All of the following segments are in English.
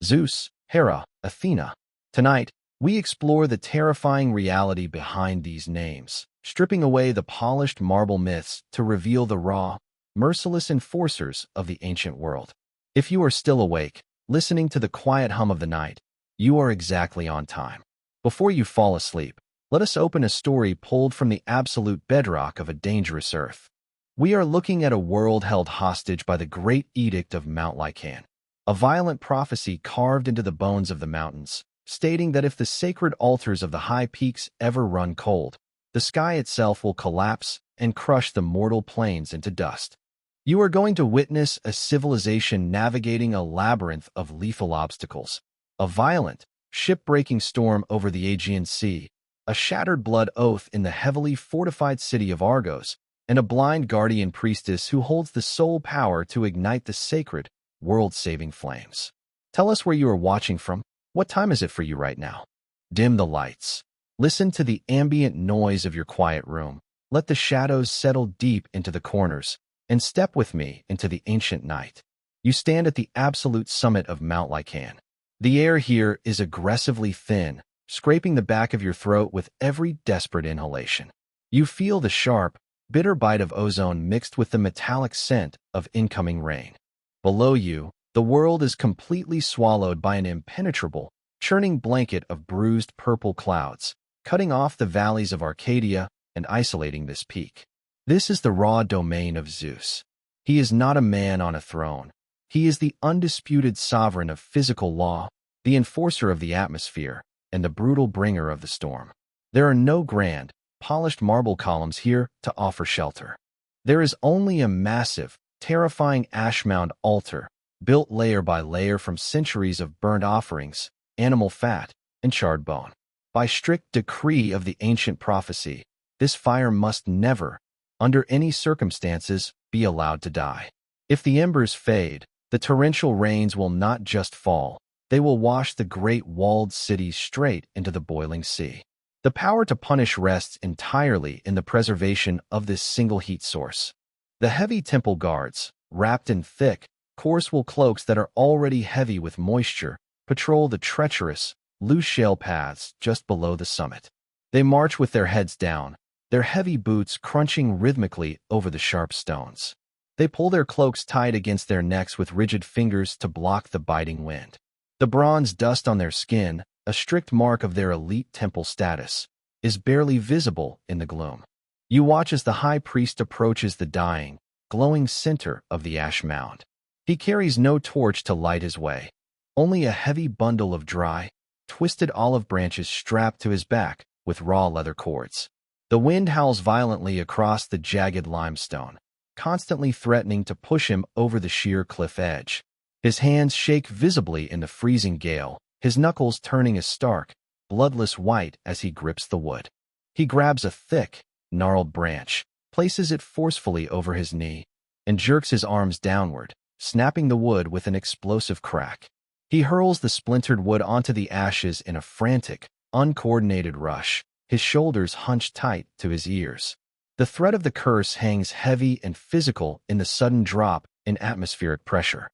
Zeus, Hera, Athena. Tonight, we explore the terrifying reality behind these names, stripping away the polished marble myths to reveal the raw, merciless enforcers of the ancient world. If you are still awake, listening to the quiet hum of the night, you are exactly on time. Before you fall asleep, let us open a story pulled from the absolute bedrock of a dangerous earth. We are looking at a world held hostage by the great edict of Mount Lykaion, a violent prophecy carved into the bones of the mountains, stating that if the sacred altars of the high peaks ever run cold, the sky itself will collapse and crush the mortal plains into dust. You are going to witness a civilization navigating a labyrinth of lethal obstacles, a violent, ship-breaking storm over the Aegean Sea, a shattered blood oath in the heavily fortified city of Argos, and a blind guardian priestess who holds the sole power to ignite the sacred, world-saving flames. Tell us where you are watching from. What time is it for you right now? Dim the lights. Listen to the ambient noise of your quiet room. Let the shadows settle deep into the corners, and step with me into the ancient night. You stand at the absolute summit of Mount Lykaion. The air here is aggressively thin, scraping the back of your throat with every desperate inhalation. You feel the sharp, bitter bite of ozone mixed with the metallic scent of incoming rain. Below you, the world is completely swallowed by an impenetrable, churning blanket of bruised purple clouds, cutting off the valleys of Arcadia and isolating this peak. This is the raw domain of Zeus. He is not a man on a throne. He is the undisputed sovereign of physical law, the enforcer of the atmosphere, and the brutal bringer of the storm. There are no grand, polished marble columns here to offer shelter. There is only a massive, terrifying ash mound altar, built layer by layer from centuries of burnt offerings, animal fat, and charred bone. By strict decree of the ancient prophecy, this fire must never, under any circumstances, be allowed to die. If the embers fade, the torrential rains will not just fall, they will wash the great walled cities straight into the boiling sea. The power to punish rests entirely in the preservation of this single heat source. The heavy temple guards, wrapped in thick, coarse wool cloaks that are already heavy with moisture, patrol the treacherous, loose shale paths just below the summit. They march with their heads down, their heavy boots crunching rhythmically over the sharp stones. They pull their cloaks tight against their necks with rigid fingers to block the biting wind. The bronze dust on their skin, a strict mark of their elite temple status, is barely visible in the gloom. You watch as the high priest approaches the dying, glowing center of the ash mound. He carries no torch to light his way, only a heavy bundle of dry, twisted olive branches strapped to his back with raw leather cords. The wind howls violently across the jagged limestone, constantly threatening to push him over the sheer cliff edge. His hands shake visibly in the freezing gale, his knuckles turning a stark, bloodless white as he grips the wood. He grabs a thick, gnarled branch, places it forcefully over his knee, and jerks his arms downward, snapping the wood with an explosive crack. He hurls the splintered wood onto the ashes in a frantic, uncoordinated rush, his shoulders hunched tight to his ears. The threat of the curse hangs heavy and physical in the sudden drop in atmospheric pressure.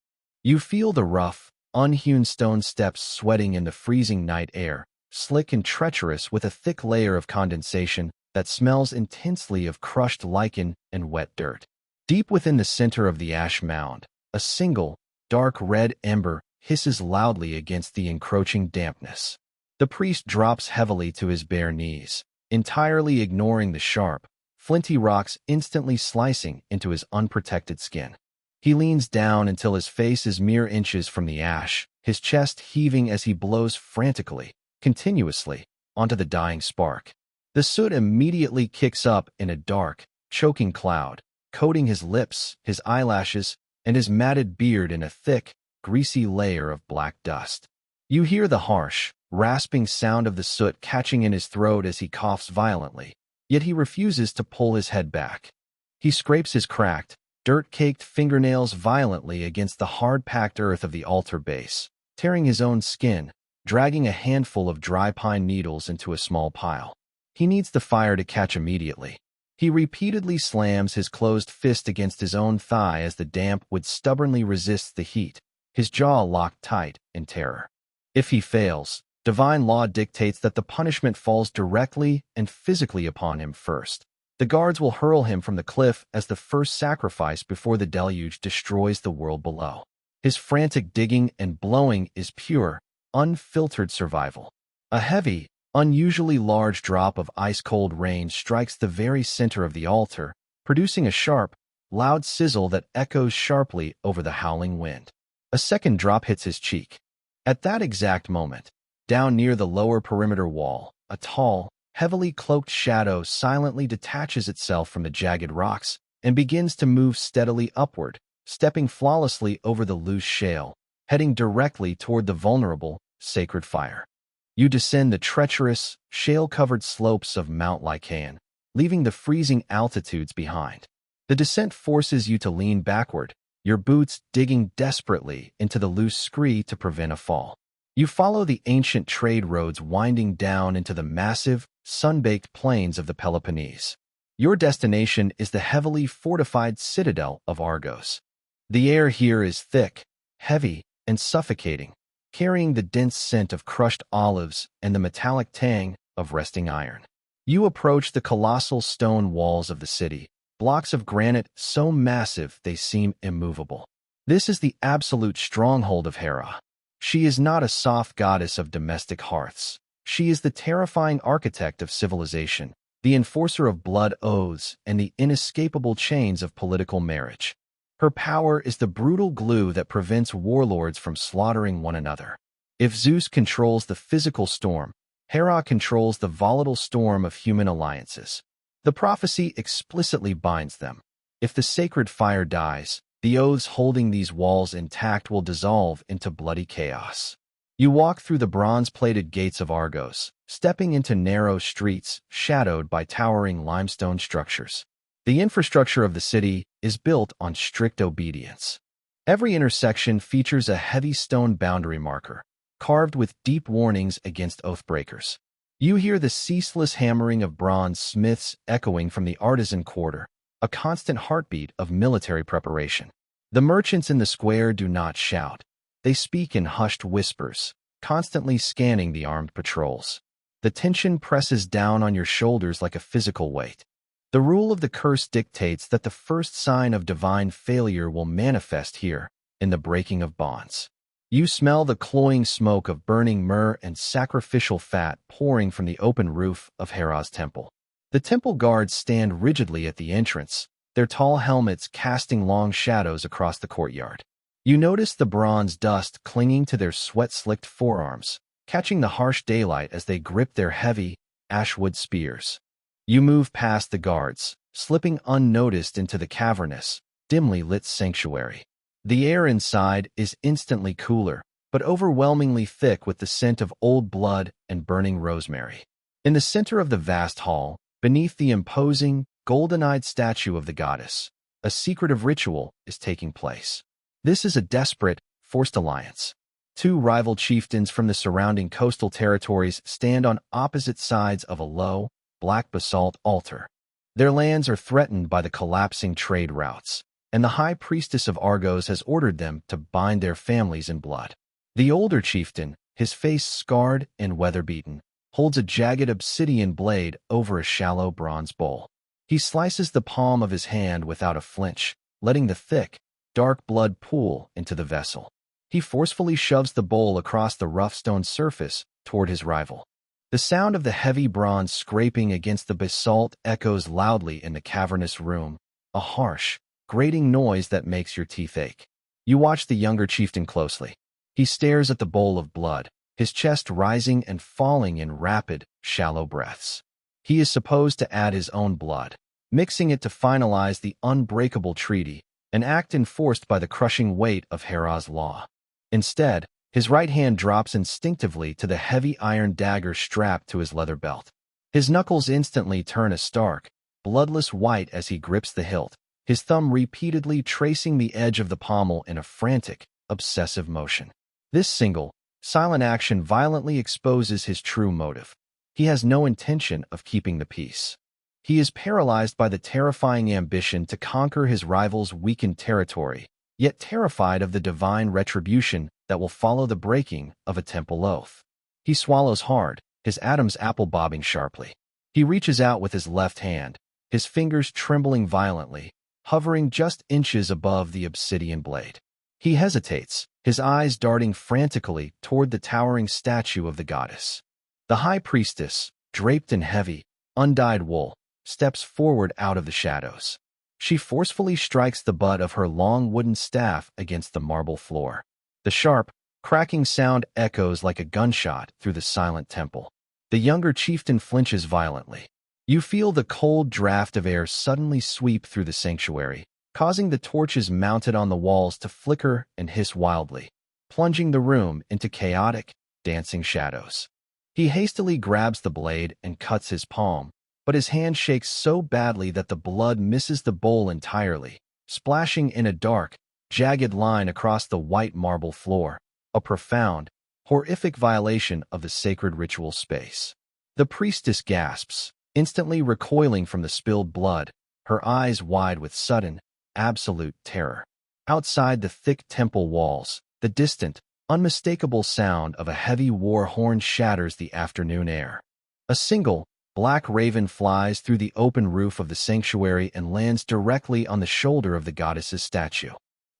You feel the rough, unhewn stone steps sweating in the freezing night air, slick and treacherous with a thick layer of condensation that smells intensely of crushed lichen and wet dirt. Deep within the center of the ash mound, a single, dark red ember hisses loudly against the encroaching dampness. The priest drops heavily to his bare knees, entirely ignoring the sharp, flinty rocks instantly slicing into his unprotected skin. He leans down until his face is mere inches from the ash, his chest heaving as he blows frantically, continuously, onto the dying spark. The soot immediately kicks up in a dark, choking cloud, coating his lips, his eyelashes, and his matted beard in a thick, greasy layer of black dust. You hear the harsh, rasping sound of the soot catching in his throat as he coughs violently, yet he refuses to pull his head back. He scrapes his cracked, dirt-caked fingernails violently against the hard-packed earth of the altar base, tearing his own skin, dragging a handful of dry pine needles into a small pile. He needs the fire to catch immediately. He repeatedly slams his closed fist against his own thigh as the damp wood stubbornly resists the heat, his jaw locked tight in terror. If he fails, divine law dictates that the punishment falls directly and physically upon him first. The guards will hurl him from the cliff as the first sacrifice before the deluge destroys the world below. His frantic digging and blowing is pure, unfiltered survival. A heavy, unusually large drop of ice-cold rain strikes the very center of the altar, producing a sharp, loud sizzle that echoes sharply over the howling wind. A second drop hits his cheek. At that exact moment, down near the lower perimeter wall, a tall, heavily cloaked shadow silently detaches itself from the jagged rocks and begins to move steadily upward, stepping flawlessly over the loose shale, heading directly toward the vulnerable, sacred fire. You descend the treacherous, shale-covered slopes of Mount Lykaion, leaving the freezing altitudes behind. The descent forces you to lean backward, your boots digging desperately into the loose scree to prevent a fall. You follow the ancient trade roads winding down into the massive, sun-baked plains of the Peloponnese. Your destination is the heavily fortified citadel of Argos. The air here is thick, heavy, and suffocating, carrying the dense scent of crushed olives and the metallic tang of resting iron. You approach the colossal stone walls of the city, blocks of granite so massive they seem immovable. This is the absolute stronghold of Hera. She is not a soft goddess of domestic hearths. She is the terrifying architect of civilization, the enforcer of blood oaths, and the inescapable chains of political marriage. Her power is the brutal glue that prevents warlords from slaughtering one another. If Zeus controls the physical storm, Hera controls the volatile storm of human alliances. The prophecy explicitly binds them. If the sacred fire dies, the oaths holding these walls intact will dissolve into bloody chaos. You walk through the bronze-plated gates of Argos, stepping into narrow streets shadowed by towering limestone structures. The infrastructure of the city is built on strict obedience. Every intersection features a heavy stone boundary marker, carved with deep warnings against oath-breakers. You hear the ceaseless hammering of bronze smiths echoing from the artisan quarter, a constant heartbeat of military preparation. The merchants in the square do not shout. They speak in hushed whispers, constantly scanning the armed patrols. The tension presses down on your shoulders like a physical weight. The rule of the curse dictates that the first sign of divine failure will manifest here, in the breaking of bonds. You smell the cloying smoke of burning myrrh and sacrificial fat pouring from the open roof of Hera's temple. The temple guards stand rigidly at the entrance, their tall helmets casting long shadows across the courtyard. You notice the bronze dust clinging to their sweat-slicked forearms, catching the harsh daylight as they grip their heavy, ashwood spears. You move past the guards, slipping unnoticed into the cavernous, dimly lit sanctuary. The air inside is instantly cooler, but overwhelmingly thick with the scent of old blood and burning rosemary. In the center of the vast hall, beneath the imposing, golden-eyed statue of the goddess, a secretive ritual is taking place. This is a desperate, forced alliance. Two rival chieftains from the surrounding coastal territories stand on opposite sides of a low, black basalt altar. Their lands are threatened by the collapsing trade routes, and the high priestess of Argos has ordered them to bind their families in blood. The older chieftain, his face scarred and weather-beaten, holds a jagged obsidian blade over a shallow bronze bowl. He slices the palm of his hand without a flinch, letting the thick, dark blood pool into the vessel. He forcefully shoves the bowl across the rough stone surface toward his rival. The sound of the heavy bronze scraping against the basalt echoes loudly in the cavernous room, a harsh, grating noise that makes your teeth ache. You watch the younger chieftain closely. He stares at the bowl of blood, his chest rising and falling in rapid, shallow breaths. He is supposed to add his own blood, mixing it to finalize the unbreakable treaty, an act enforced by the crushing weight of Hera's law. Instead, his right hand drops instinctively to the heavy iron dagger strapped to his leather belt. His knuckles instantly turn a stark, bloodless white as he grips the hilt, his thumb repeatedly tracing the edge of the pommel in a frantic, obsessive motion. This single, silent action violently exposes his true motive. He has no intention of keeping the peace. He is paralyzed by the terrifying ambition to conquer his rival's weakened territory, yet terrified of the divine retribution that will follow the breaking of a temple oath. He swallows hard, his Adam's apple bobbing sharply. He reaches out with his left hand, his fingers trembling violently, hovering just inches above the obsidian blade. He hesitates, his eyes darting frantically toward the towering statue of the goddess. The high priestess, draped in heavy, undyed wool, steps forward out of the shadows. She forcefully strikes the butt of her long wooden staff against the marble floor. The sharp, cracking sound echoes like a gunshot through the silent temple. The younger chieftain flinches violently. You feel the cold draft of air suddenly sweep through the sanctuary, causing the torches mounted on the walls to flicker and hiss wildly, plunging the room into chaotic, dancing shadows. He hastily grabs the blade and cuts his palm, but his hand shakes so badly that the blood misses the bowl entirely, splashing in a dark, jagged line across the white marble floor, a profound, horrific violation of the sacred ritual space. The priestess gasps, instantly recoiling from the spilled blood, her eyes wide with sudden, absolute terror. Outside the thick temple walls, the distant, unmistakable sound of a heavy war horn shatters the afternoon air. A single, black raven flies through the open roof of the sanctuary and lands directly on the shoulder of the goddess's statue.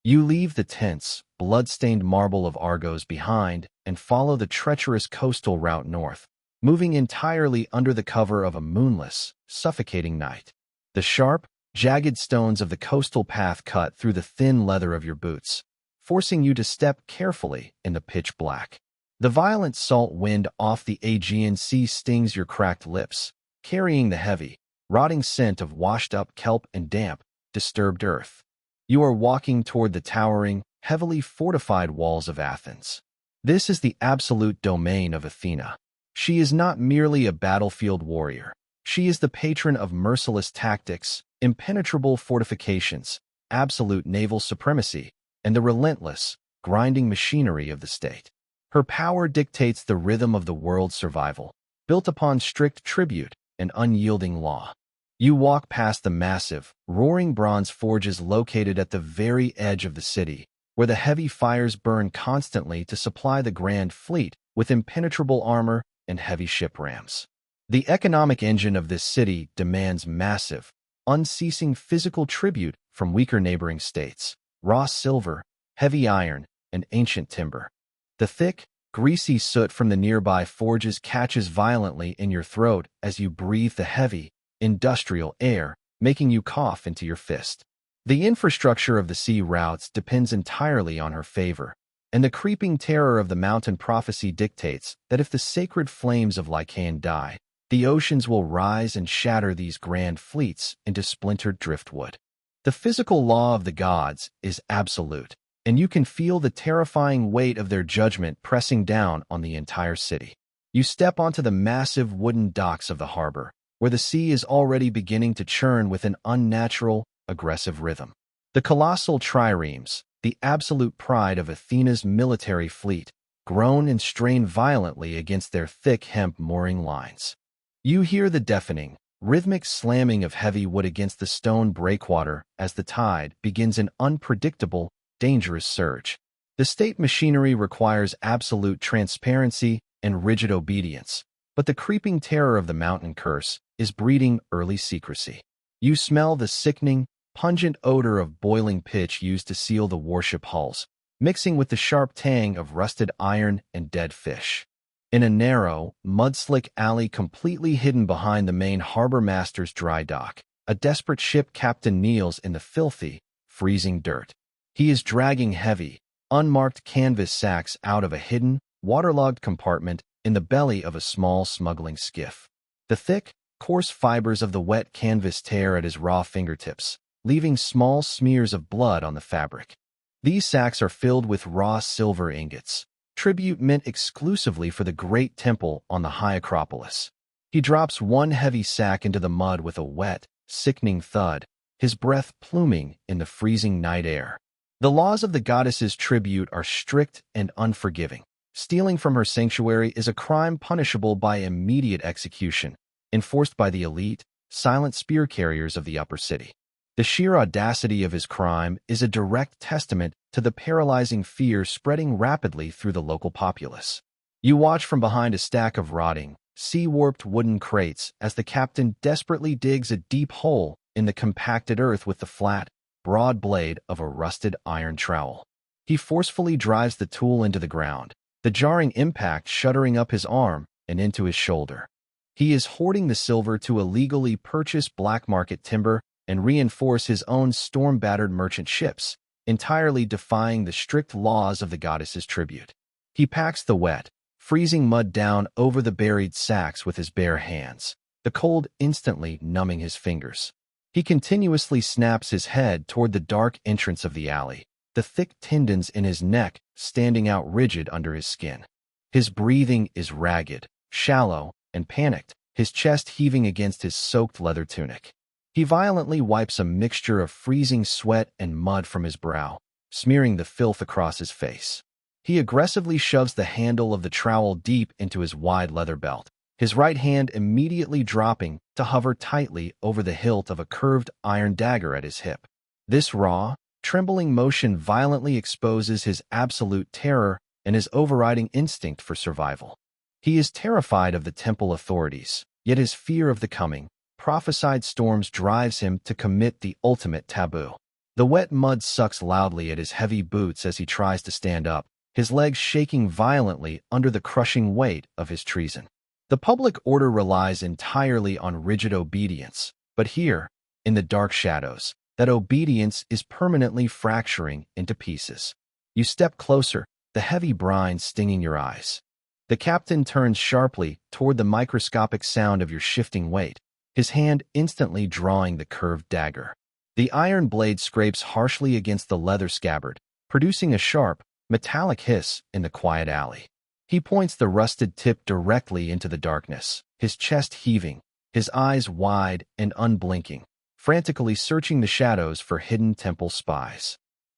You leave the tense, blood-stained marble of Argos behind and follow the treacherous coastal route north, moving entirely under the cover of a moonless, suffocating night. The sharp, jagged stones of the coastal path cut through the thin leather of your boots, forcing you to step carefully in the pitch black. The violent salt wind off the Aegean Sea stings your cracked lips, carrying the heavy, rotting scent of washed-up kelp and damp, disturbed earth. You are walking toward the towering, heavily fortified walls of Athens. This is the absolute domain of Athena. She is not merely a battlefield warrior. She is the patron of merciless tactics, impenetrable fortifications, absolute naval supremacy, and the relentless, grinding machinery of the state. Her power dictates the rhythm of the world's survival, built upon strict tribute and unyielding law. You walk past the massive, roaring bronze forges located at the very edge of the city, where the heavy fires burn constantly to supply the grand fleet with impenetrable armor and heavy ship rams. The economic engine of this city demands massive, unceasing physical tribute from weaker neighboring states, raw silver, heavy iron, and ancient timber. The thick, greasy soot from the nearby forges catches violently in your throat as you breathe the heavy, industrial air, making you cough into your fist. The infrastructure of the sea routes depends entirely on her favor, and the creeping terror of the mountain prophecy dictates that if the sacred flames of Lykaion die, the oceans will rise and shatter these grand fleets into splintered driftwood. The physical law of the gods is absolute, and you can feel the terrifying weight of their judgment pressing down on the entire city. You step onto the massive wooden docks of the harbor, where the sea is already beginning to churn with an unnatural, aggressive rhythm. The colossal triremes, the absolute pride of Athena's military fleet, groan and strain violently against their thick hemp mooring lines. You hear the deafening, rhythmic slamming of heavy wood against the stone breakwater as the tide begins an unpredictable, dangerous surge. The state machinery requires absolute transparency and rigid obedience, but the creeping terror of the mountain curse is breeding early secrecy. You smell the sickening, pungent odor of boiling pitch used to seal the warship hulls, mixing with the sharp tang of rusted iron and dead fish. In a narrow, mud-slick alley completely hidden behind the main harbor master's dry dock, a desperate ship captain kneels in the filthy, freezing dirt. He is dragging heavy, unmarked canvas sacks out of a hidden, waterlogged compartment in the belly of a small smuggling skiff. The thick, coarse fibers of the wet canvas tear at his raw fingertips, leaving small smears of blood on the fabric. These sacks are filled with raw silver ingots, tribute meant exclusively for the great temple on the high Acropolis. He drops one heavy sack into the mud with a wet, sickening thud, his breath pluming in the freezing night air. The laws of the goddess's tribute are strict and unforgiving. Stealing from her sanctuary is a crime punishable by immediate execution, enforced by the elite, silent spear carriers of the upper city. The sheer audacity of his crime is a direct testament to the paralyzing fear spreading rapidly through the local populace. You watch from behind a stack of rotting, sea-warped wooden crates as the captain desperately digs a deep hole in the compacted earth with the flat, broad blade of a rusted iron trowel. He forcefully drives the tool into the ground, the jarring impact shuddering up his arm and into his shoulder. He is hoarding the silver to illegally purchase black market timber and reinforce his own storm-battered merchant ships, entirely defying the strict laws of the goddess's tribute. He packs the wet, freezing mud down over the buried sacks with his bare hands, the cold instantly numbing his fingers. He continuously snaps his head toward the dark entrance of the alley, the thick tendons in his neck standing out rigid under his skin. His breathing is ragged, shallow, and panicked, his chest heaving against his soaked leather tunic. He violently wipes a mixture of freezing sweat and mud from his brow, smearing the filth across his face. He aggressively shoves the handle of the trowel deep into his wide leather belt, his right hand immediately dropping to hover tightly over the hilt of a curved iron dagger at his hip. This raw, trembling motion violently exposes his absolute terror and his overriding instinct for survival. He is terrified of the temple authorities, yet his fear of the coming, prophesied storms drives him to commit the ultimate taboo. The wet mud sucks loudly at his heavy boots as he tries to stand up, his legs shaking violently under the crushing weight of his treason. The public order relies entirely on rigid obedience, but here, in the dark shadows, that obedience is permanently fracturing into pieces. You step closer, the heavy brine stinging your eyes. The captain turns sharply toward the microscopic sound of your shifting weight, his hand instantly drawing the curved dagger. The iron blade scrapes harshly against the leather scabbard, producing a sharp, metallic hiss in the quiet alley. He points the rusted tip directly into the darkness, his chest heaving, his eyes wide and unblinking, frantically searching the shadows for hidden temple spies.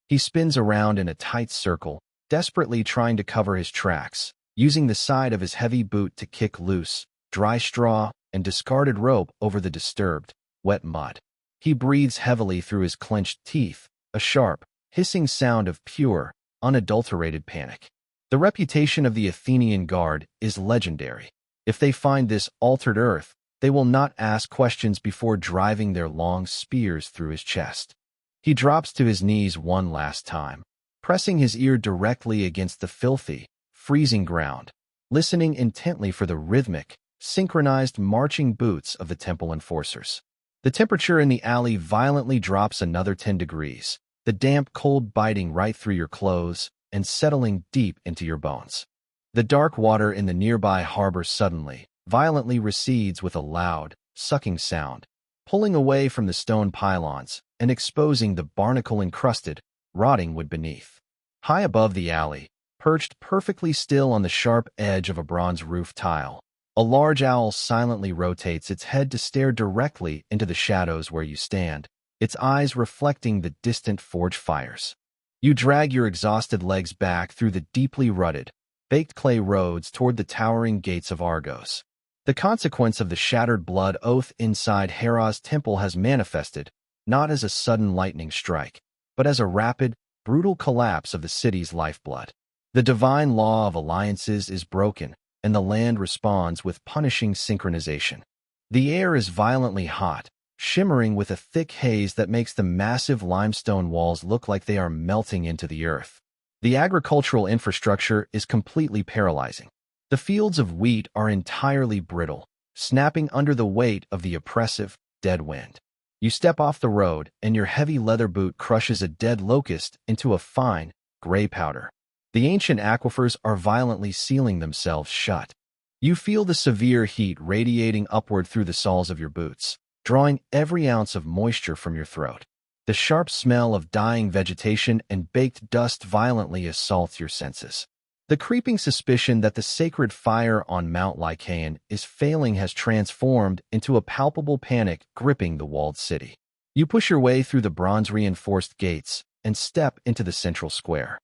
He spins around in a tight circle, desperately trying to cover his tracks, using the side of his heavy boot to kick loose, dry straw and discarded rope over the disturbed, wet mud. He breathes heavily through his clenched teeth, a sharp, hissing sound of pure, unadulterated panic. The reputation of the Athenian guard is legendary. If they find this altered earth, they will not ask questions before driving their long spears through his chest. He drops to his knees one last time, pressing his ear directly against the filthy, freezing ground, listening intently for the rhythmic, synchronized marching boots of the temple enforcers. The temperature in the alley violently drops another 10 degrees, the damp cold biting right through your clothes and settling deep into your bones. The dark water in the nearby harbor suddenly, violently recedes with a loud, sucking sound, pulling away from the stone pylons and exposing the barnacle-encrusted, rotting wood beneath. High above the alley, perched perfectly still on the sharp edge of a bronze roof tile, a large owl silently rotates its head to stare directly into the shadows where you stand, its eyes reflecting the distant forge fires. You drag your exhausted legs back through the deeply rutted, baked clay roads toward the towering gates of Argos. The consequence of the shattered blood oath inside Hera's temple has manifested, not as a sudden lightning strike, but as a rapid, brutal collapse of the city's lifeblood. The divine law of alliances is broken, and the land responds with punishing synchronization. The air is violently hot, shimmering with a thick haze that makes the massive limestone walls look like they are melting into the earth. The agricultural infrastructure is completely paralyzing. The fields of wheat are entirely brittle, snapping under the weight of the oppressive, dead wind. You step off the road, and your heavy leather boot crushes a dead locust into a fine, gray powder. The ancient aquifers are violently sealing themselves shut. You feel the severe heat radiating upward through the soles of your boots, drawing every ounce of moisture from your throat. The sharp smell of dying vegetation and baked dust violently assaults your senses. The creeping suspicion that the sacred fire on Mount Lykaion is failing has transformed into a palpable panic gripping the walled city. You push your way through the bronze-reinforced gates and step into the central square.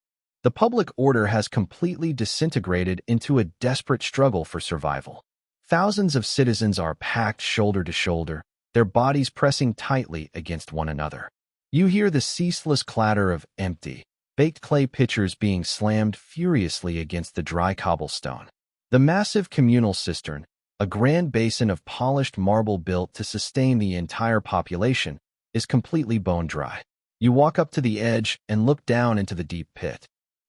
The public order has completely disintegrated into a desperate struggle for survival. Thousands of citizens are packed shoulder to shoulder, their bodies pressing tightly against one another. You hear the ceaseless clatter of empty, baked clay pitchers being slammed furiously against the dry cobblestone. The massive communal cistern, a grand basin of polished marble built to sustain the entire population, is completely bone-dry. You walk up to the edge and look down into the deep pit.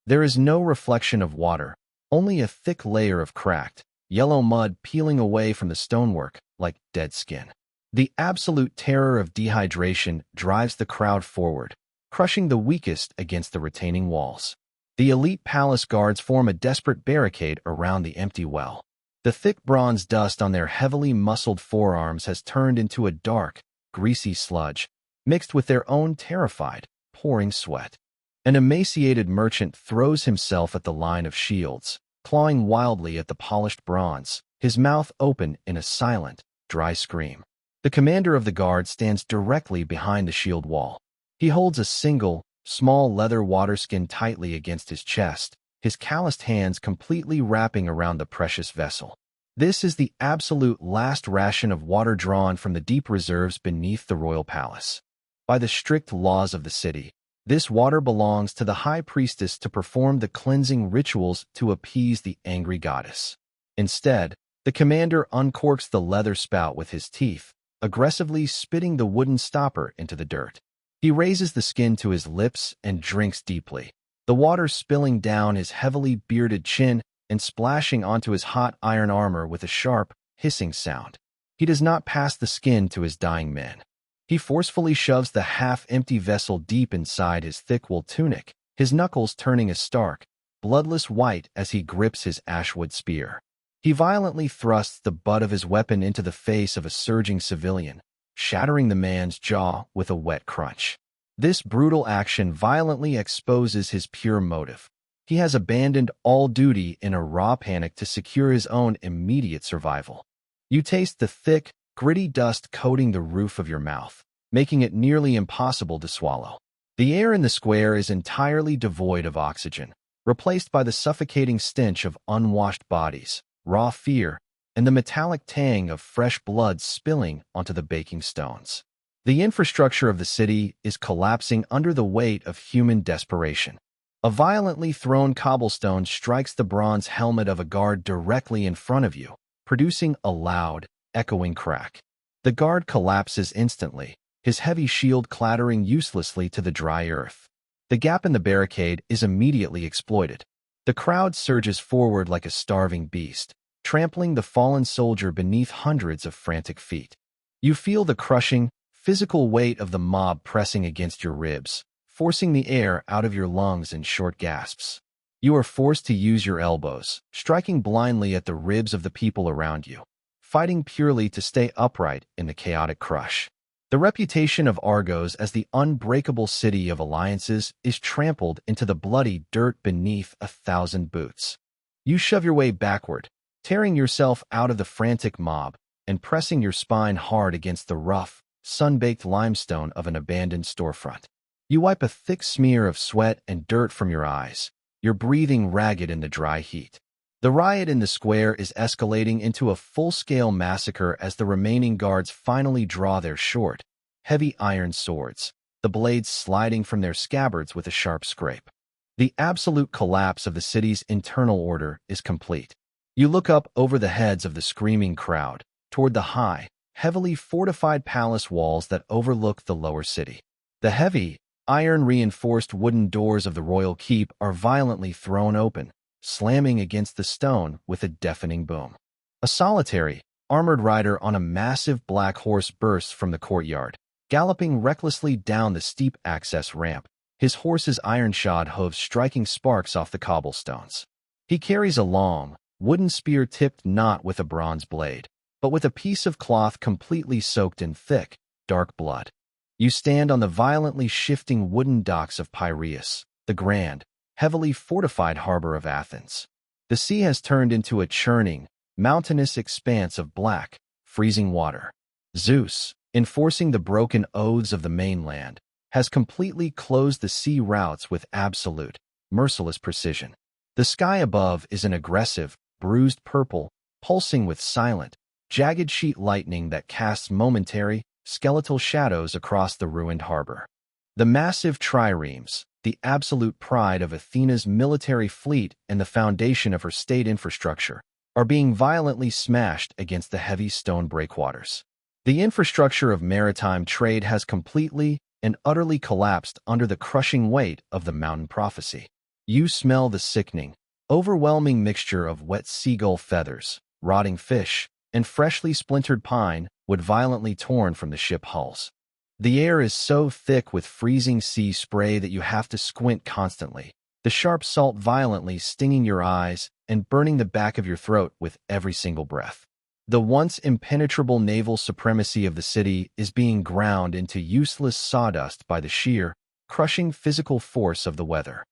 There is no reflection of water, only a thick layer of cracked, yellow mud peeling away from the stonework like dead skin. The absolute terror of dehydration drives the crowd forward, crushing the weakest against the retaining walls. The elite palace guards form a desperate barricade around the empty well. The thick bronze dust on their heavily muscled forearms has turned into a dark, greasy sludge, mixed with their own terrified, pouring sweat. An emaciated merchant throws himself at the line of shields, clawing wildly at the polished bronze, his mouth open in a silent, dry scream. The commander of the guard stands directly behind the shield wall. He holds a single, small leather waterskin tightly against his chest, his calloused hands completely wrapping around the precious vessel. This is the absolute last ration of water drawn from the deep reserves beneath the royal palace. By the strict laws of the city, this water belongs to the high priestess to perform the cleansing rituals to appease the angry goddess. Instead, the commander uncorks the leather spout with his teeth, aggressively spitting the wooden stopper into the dirt. He raises the skin to his lips and drinks deeply, the water spilling down his heavily bearded chin and splashing onto his hot iron armor with a sharp, hissing sound. He does not pass the skin to his dying men. He forcefully shoves the half-empty vessel deep inside his thick wool tunic, his knuckles turning a stark, bloodless white as he grips his ashwood spear. He violently thrusts the butt of his weapon into the face of a surging civilian, shattering the man's jaw with a wet crunch. This brutal action violently exposes his pure motive. He has abandoned all duty in a raw panic to secure his own immediate survival. You taste the thick, gritty dust coating the roof of your mouth, making it nearly impossible to swallow. The air in the square is entirely devoid of oxygen, replaced by the suffocating stench of unwashed bodies, raw fear, and the metallic tang of fresh blood spilling onto the baking stones. The infrastructure of the city is collapsing under the weight of human desperation. A violently thrown cobblestone strikes the bronze helmet of a guard directly in front of you, producing a loud, echoing crack. The guard collapses instantly, his heavy shield clattering uselessly to the dry earth. The gap in the barricade is immediately exploited. The crowd surges forward like a starving beast, trampling the fallen soldier beneath hundreds of frantic feet. You feel the crushing, physical weight of the mob pressing against your ribs, forcing the air out of your lungs in short gasps. You are forced to use your elbows, striking blindly at the ribs of the people around you, fighting purely to stay upright in the chaotic crush. The reputation of Argos as the unbreakable city of alliances is trampled into the bloody dirt beneath 1,000 boots. You shove your way backward, tearing yourself out of the frantic mob and pressing your spine hard against the rough, sun-baked limestone of an abandoned storefront. You wipe a thick smear of sweat and dirt from your eyes, your breathing ragged in the dry heat. The riot in the square is escalating into a full-scale massacre as the remaining guards finally draw their short, heavy iron swords, the blades sliding from their scabbards with a sharp scrape. The absolute collapse of the city's internal order is complete. You look up over the heads of the screaming crowd, toward the high, heavily fortified palace walls that overlook the lower city. The heavy, iron-reinforced wooden doors of the royal keep are violently thrown open, slamming against the stone with a deafening boom. A solitary, armored rider on a massive black horse bursts from the courtyard, galloping recklessly down the steep access ramp, his horse's iron-shod hooves striking sparks off the cobblestones. He carries a long, wooden spear tipped not with a bronze blade, but with a piece of cloth completely soaked in thick, dark blood. You stand on the violently shifting wooden docks of Piraeus, the grand, heavily fortified harbor of Athens. The sea has turned into a churning, mountainous expanse of black, freezing water. Zeus, enforcing the broken oaths of the mainland, has completely closed the sea routes with absolute, merciless precision. The sky above is an aggressive, bruised purple, pulsing with silent, jagged sheet lightning that casts momentary, skeletal shadows across the ruined harbor. The massive triremes, the absolute pride of Athena's military fleet and the foundation of her state infrastructure, are being violently smashed against the heavy stone breakwaters. The infrastructure of maritime trade has completely and utterly collapsed under the crushing weight of the mountain prophecy. You smell the sickening, overwhelming mixture of wet seagull feathers, rotting fish, and freshly splintered pine wood violently torn from the ship hulls. The air is so thick with freezing sea spray that you have to squint constantly, the sharp salt violently stinging your eyes and burning the back of your throat with every single breath. The once impenetrable naval supremacy of the city is being ground into useless sawdust by the sheer, crushing physical force of the weather.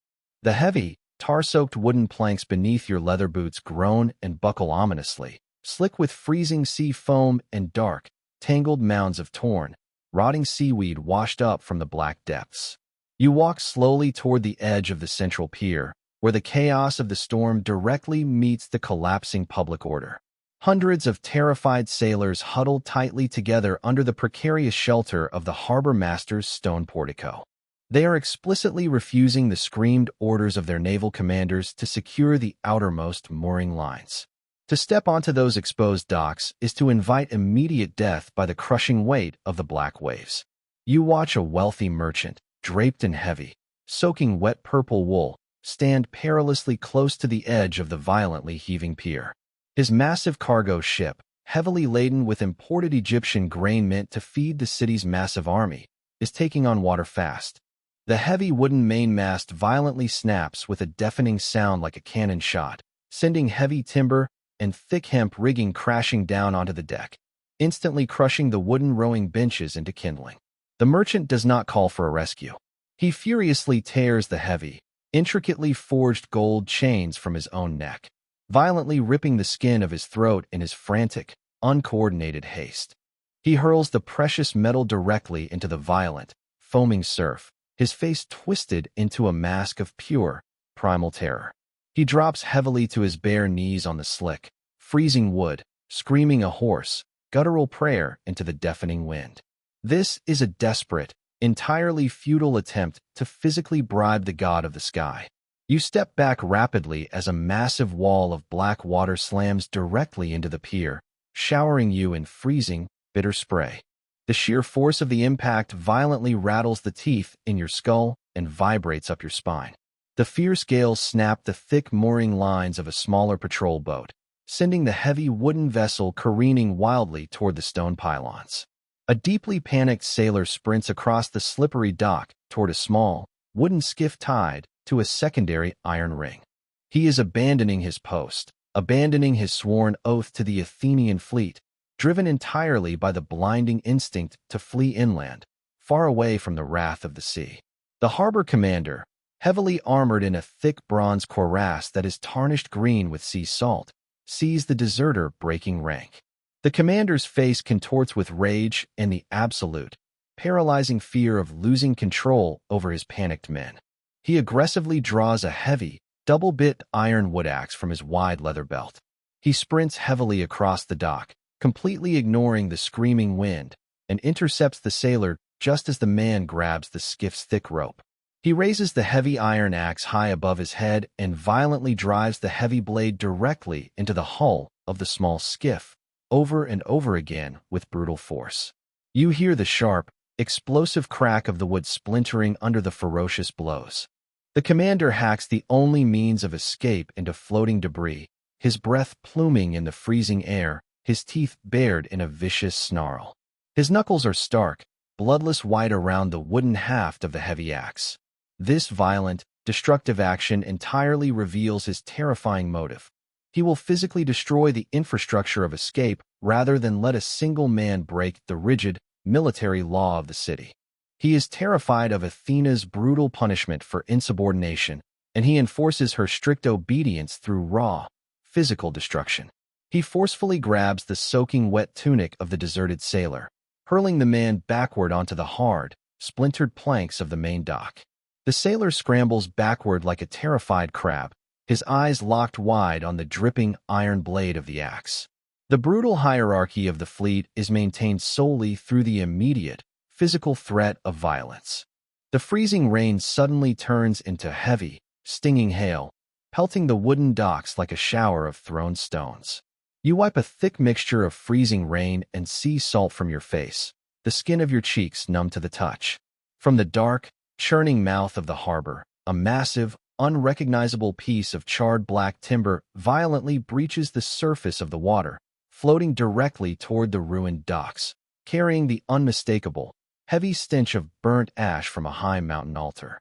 The heavy, tar-soaked wooden planks beneath your leather boots groan and buckle ominously, slick with freezing sea foam and dark, tangled mounds of torn, rotting seaweed washed up from the black depths. You walk slowly toward the edge of the central pier, where the chaos of the storm directly meets the collapsing public order. Hundreds of terrified sailors huddle tightly together under the precarious shelter of the harbor master's stone portico. They are explicitly refusing the screamed orders of their naval commanders to secure the outermost mooring lines. To step onto those exposed docks is to invite immediate death by the crushing weight of the black waves. You watch a wealthy merchant, draped in heavy, soaking wet purple wool, stand perilously close to the edge of the violently heaving pier. His massive cargo ship, heavily laden with imported Egyptian grain meant to feed the city's massive army, is taking on water fast. The heavy wooden mainmast violently snaps with a deafening sound like a cannon shot, sending heavy timber and thick hemp rigging crashing down onto the deck, instantly crushing the wooden rowing benches into kindling. The merchant does not call for a rescue. He furiously tears the heavy, intricately forged gold chains from his own neck, violently ripping the skin of his throat in his frantic, uncoordinated haste. He hurls the precious metal directly into the violent, foaming surf, his face twisted into a mask of pure, primal terror. He drops heavily to his bare knees on the slick, freezing wood, screaming a hoarse, guttural prayer into the deafening wind. This is a desperate, entirely futile attempt to physically bribe the god of the sky. You step back rapidly as a massive wall of black water slams directly into the pier, showering you in freezing, bitter spray. The sheer force of the impact violently rattles the teeth in your skull and vibrates up your spine. The fierce gales snap the thick mooring lines of a smaller patrol boat, sending the heavy wooden vessel careening wildly toward the stone pylons. A deeply panicked sailor sprints across the slippery dock toward a small, wooden skiff tied to a secondary iron ring. He is abandoning his post, abandoning his sworn oath to the Athenian fleet, driven entirely by the blinding instinct to flee inland, far away from the wrath of the sea. The harbor commander, heavily armored in a thick bronze cuirass that is tarnished green with sea salt, sees the deserter breaking rank. The commander's face contorts with rage and the absolute, paralyzing fear of losing control over his panicked men. He aggressively draws a heavy, double-bit iron wood axe from his wide leather belt. He sprints heavily across the dock, completely ignoring the screaming wind, and intercepts the sailor just as the man grabs the skiff's thick rope. He raises the heavy iron axe high above his head and violently drives the heavy blade directly into the hull of the small skiff, over and over again with brutal force. You hear the sharp, explosive crack of the wood splintering under the ferocious blows. The commander hacks the only means of escape into floating debris, his breath pluming in the freezing air, his teeth bared in a vicious snarl. His knuckles are stark, bloodless white around the wooden haft of the heavy axe. This violent, destructive action entirely reveals his terrifying motive. He will physically destroy the infrastructure of escape rather than let a single man break the rigid, military law of the city. He is terrified of Athena's brutal punishment for insubordination, and he enforces her strict obedience through raw, physical destruction. He forcefully grabs the soaking wet tunic of the deserted sailor, hurling the man backward onto the hard, splintered planks of the main dock. The sailor scrambles backward like a terrified crab, his eyes locked wide on the dripping iron blade of the axe. The brutal hierarchy of the fleet is maintained solely through the immediate, physical threat of violence. The freezing rain suddenly turns into heavy, stinging hail, pelting the wooden docks like a shower of thrown stones. You wipe a thick mixture of freezing rain and sea salt from your face, the skin of your cheeks numb to the touch. From the dark, churning mouth of the harbor, a massive, unrecognizable piece of charred black timber violently breaches the surface of the water, floating directly toward the ruined docks, carrying the unmistakable, heavy stench of burnt ash from a high mountain altar.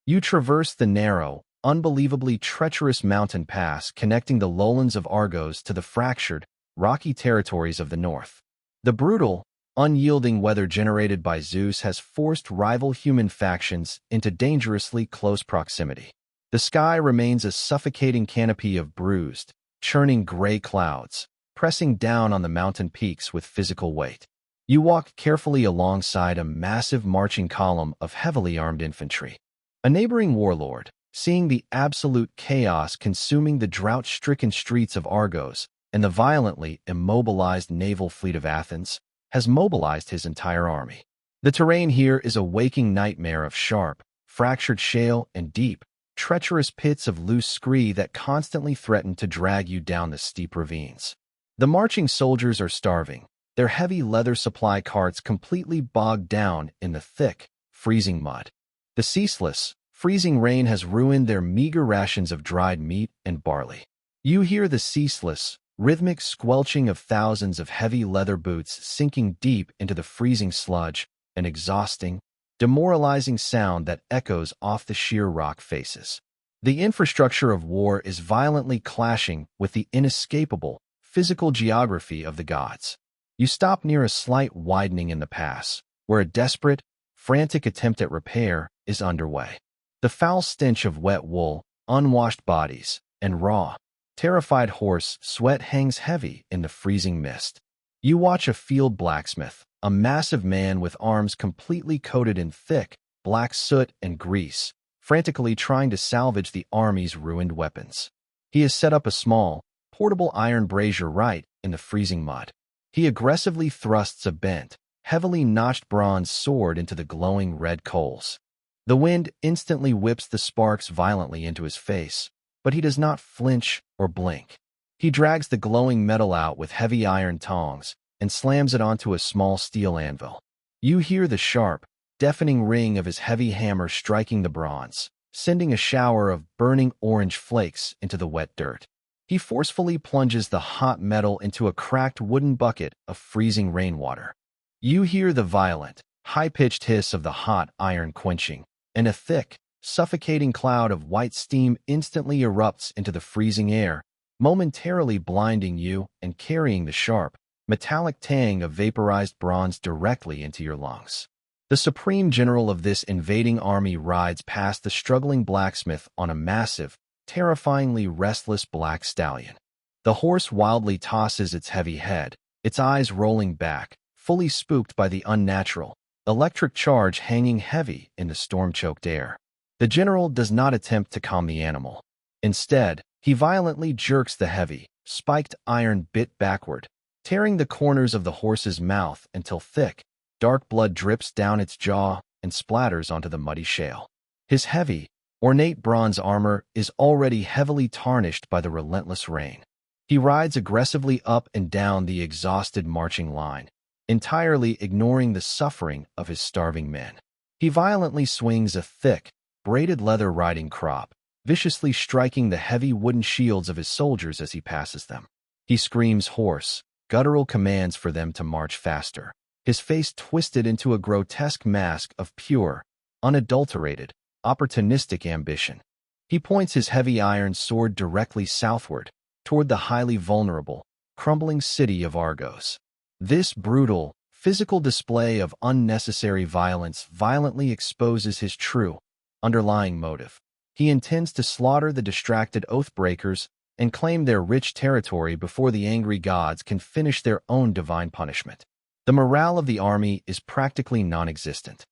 You traverse the narrow, unbelievably treacherous mountain pass connecting the lowlands of Argos to the fractured, rocky territories of the north. The brutal, unyielding weather generated by Zeus has forced rival human factions into dangerously close proximity. The sky remains a suffocating canopy of bruised, churning gray clouds, pressing down on the mountain peaks with physical weight. You walk carefully alongside a massive marching column of heavily armed infantry. A neighboring warlord, seeing the absolute chaos consuming the drought-stricken streets of Argos and the violently immobilized naval fleet of Athens, has mobilized his entire army. The terrain here is a waking nightmare of sharp, fractured shale and deep, treacherous pits of loose scree that constantly threaten to drag you down the steep ravines. The marching soldiers are starving, their heavy leather supply carts completely bogged down in the thick, freezing mud. The ceaseless, freezing rain has ruined their meager rations of dried meat and barley. You hear the ceaseless, rhythmic squelching of thousands of heavy leather boots sinking deep into the freezing sludge, an exhausting, demoralizing sound that echoes off the sheer rock faces. The infrastructure of war is violently clashing with the inescapable, physical geography of the gods. You stop near a slight widening in the pass, where a desperate, frantic attempt at repair is underway. The foul stench of wet wool, unwashed bodies, and raw, terrified horse sweat hangs heavy in the freezing mist. You watch a field blacksmith, a massive man with arms completely coated in thick, black soot and grease, frantically trying to salvage the army's ruined weapons. He has set up a small, portable iron brazier right in the freezing mud. He aggressively thrusts a bent, heavily notched bronze sword into the glowing red coals. The wind instantly whips the sparks violently into his face, but he does not flinch or blink. He drags the glowing metal out with heavy iron tongs and slams it onto a small steel anvil. You hear the sharp, deafening ring of his heavy hammer striking the bronze, sending a shower of burning orange flakes into the wet dirt. He forcefully plunges the hot metal into a cracked wooden bucket of freezing rainwater. You hear the violent, high-pitched hiss of the hot iron quenching, and a thick, suffocating cloud of white steam instantly erupts into the freezing air, momentarily blinding you and carrying the sharp, metallic tang of vaporized bronze directly into your lungs. The supreme general of this invading army rides past the struggling blacksmith on a massive, terrifyingly restless black stallion. The horse wildly tosses its heavy head, its eyes rolling back, fully spooked by the unnatural, electric charge hanging heavy in the storm-choked air. The general does not attempt to calm the animal. Instead, he violently jerks the heavy, spiked iron bit backward, tearing the corners of the horse's mouth until thick, dark blood drips down its jaw and splatters onto the muddy shale. His heavy, ornate bronze armor is already heavily tarnished by the relentless rain. He rides aggressively up and down the exhausted marching line, entirely ignoring the suffering of his starving men. He violently swings a thick, braided leather riding crop, viciously striking the heavy wooden shields of his soldiers as he passes them. He screams hoarse, guttural commands for them to march faster, his face twisted into a grotesque mask of pure, unadulterated, opportunistic ambition. He points his heavy iron sword directly southward, toward the highly vulnerable, crumbling city of Argos. This brutal, physical display of unnecessary violence violently exposes his true, underlying motive. He intends to slaughter the distracted oath-breakers and claim their rich territory before the angry gods can finish their own divine punishment. The morale of the army is practically non-existent.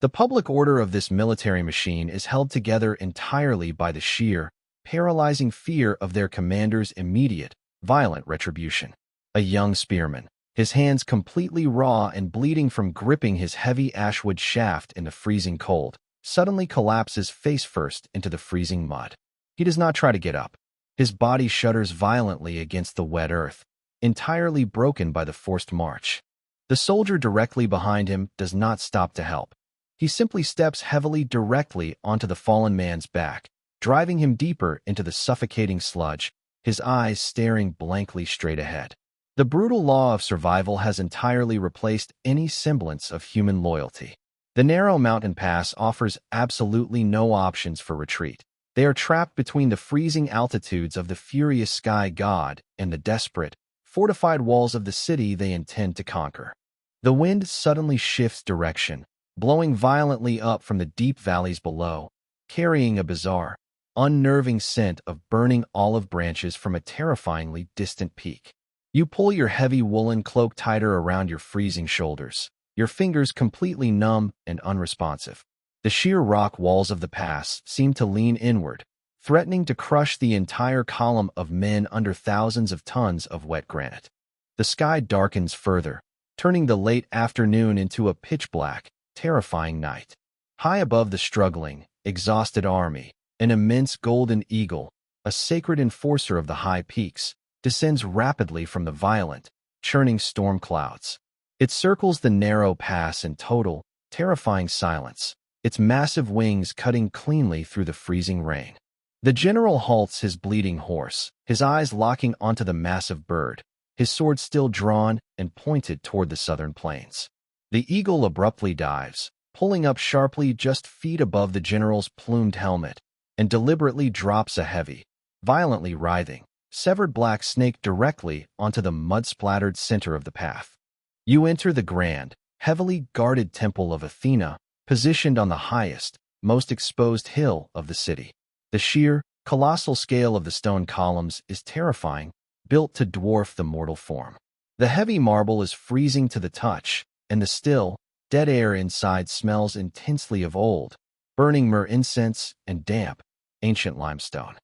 The public order of this military machine is held together entirely by the sheer, paralyzing fear of their commander's immediate, violent retribution. a young spearman, his hands completely raw and bleeding from gripping his heavy ashwood shaft in the freezing cold, suddenly collapses face first into the freezing mud. He does not try to get up. His body shudders violently against the wet earth, entirely broken by the forced march. The soldier directly behind him does not stop to help. He simply steps heavily directly onto the fallen man's back, driving him deeper into the suffocating sludge, his eyes staring blankly straight ahead. The brutal law of survival has entirely replaced any semblance of human loyalty. The narrow mountain pass offers absolutely no options for retreat. They are trapped between the freezing altitudes of the furious sky god and the desperate, fortified walls of the city they intend to conquer. The wind suddenly shifts direction, blowing violently up from the deep valleys below, carrying a bizarre, unnerving scent of burning olive branches from a terrifyingly distant peak. You pull your heavy woolen cloak tighter around your freezing shoulders, your fingers completely numb and unresponsive. The sheer rock walls of the pass seem to lean inward, threatening to crush the entire column of men under thousands of tons of wet granite. The sky darkens further, turning the late afternoon into a pitch-black, terrifying night. High above the struggling, exhausted army, an immense golden eagle, a sacred enforcer of the high peaks, descends rapidly from the violent, churning storm clouds. It circles the narrow pass in total, terrifying silence, its massive wings cutting cleanly through the freezing rain. The general halts his bleeding horse, his eyes locking onto the massive bird, his sword still drawn and pointed toward the southern plains. The eagle abruptly dives, pulling up sharply just feet above the general's plumed helmet, and deliberately drops a heavy, violently writhing, severed black snake directly onto the mud-splattered center of the path. You enter the grand, heavily guarded temple of Athena, positioned on the highest, most exposed hill of the city. The sheer, colossal scale of the stone columns is terrifying, built to dwarf the mortal form. The heavy marble is freezing to the touch, and the still, dead air inside smells intensely of old, burning myrrh incense and damp, ancient limestone.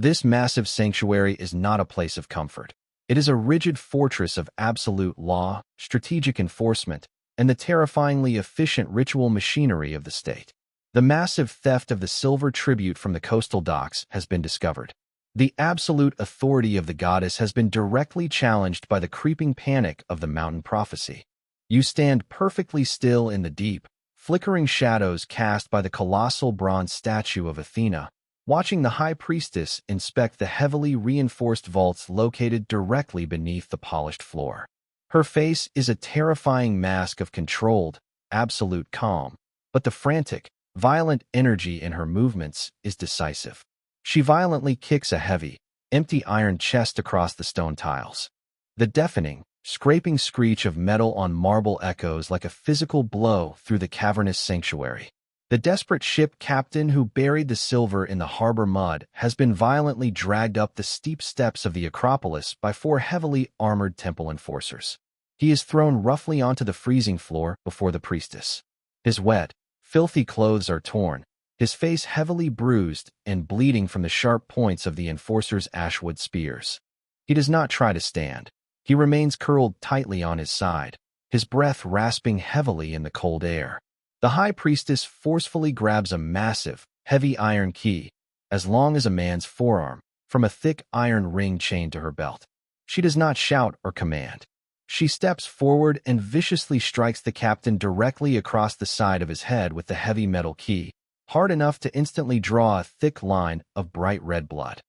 This massive sanctuary is not a place of comfort. It is a rigid fortress of absolute law, strategic enforcement, and the terrifyingly efficient ritual machinery of the state. The massive theft of the silver tribute from the coastal docks has been discovered. The absolute authority of the goddess has been directly challenged by the creeping panic of the mountain prophecy. You stand perfectly still in the deep, flickering shadows cast by the colossal bronze statue of Athena, watching the high priestess inspect the heavily reinforced vaults located directly beneath the polished floor. Her face is a terrifying mask of controlled, absolute calm, but the frantic, violent energy in her movements is decisive. She violently kicks a heavy, empty iron chest across the stone tiles. The deafening, scraping screech of metal on marble echoes like a physical blow through the cavernous sanctuary. The desperate ship captain who buried the silver in the harbor mud has been violently dragged up the steep steps of the Acropolis by 4 heavily armored temple enforcers. He is thrown roughly onto the freezing floor before the priestess. His wet, filthy clothes are torn, his face heavily bruised and bleeding from the sharp points of the enforcer's ashwood spears. He does not try to stand. He remains curled tightly on his side, his breath rasping heavily in the cold air. The high priestess forcefully grabs a massive, heavy iron key, as long as a man's forearm, from a thick iron ring chained to her belt. She does not shout or command. She steps forward and viciously strikes the captain directly across the side of his head with the heavy metal key, hard enough to instantly draw a thick line of bright red blood.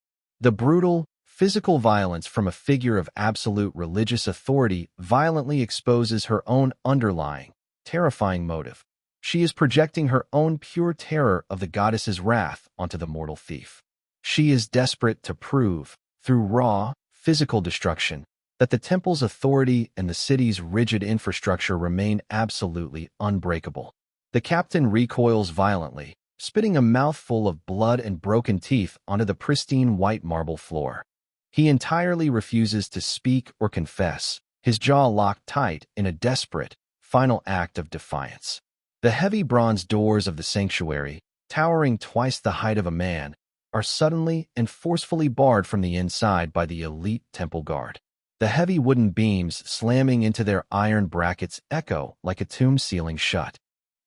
The brutal, physical violence from a figure of absolute religious authority violently exposes her own underlying, terrifying motive. She is projecting her own pure terror of the goddess's wrath onto the mortal thief. She is desperate to prove, through raw, physical destruction, that the temple's authority and the city's rigid infrastructure remain absolutely unbreakable. The captain recoils violently, spitting a mouthful of blood and broken teeth onto the pristine white marble floor. He entirely refuses to speak or confess, his jaw locked tight in a desperate, final act of defiance. The heavy bronze doors of the sanctuary, towering twice the height of a man, are suddenly and forcefully barred from the inside by the elite temple guard. The heavy wooden beams slamming into their iron brackets echo like a tomb ceiling shut.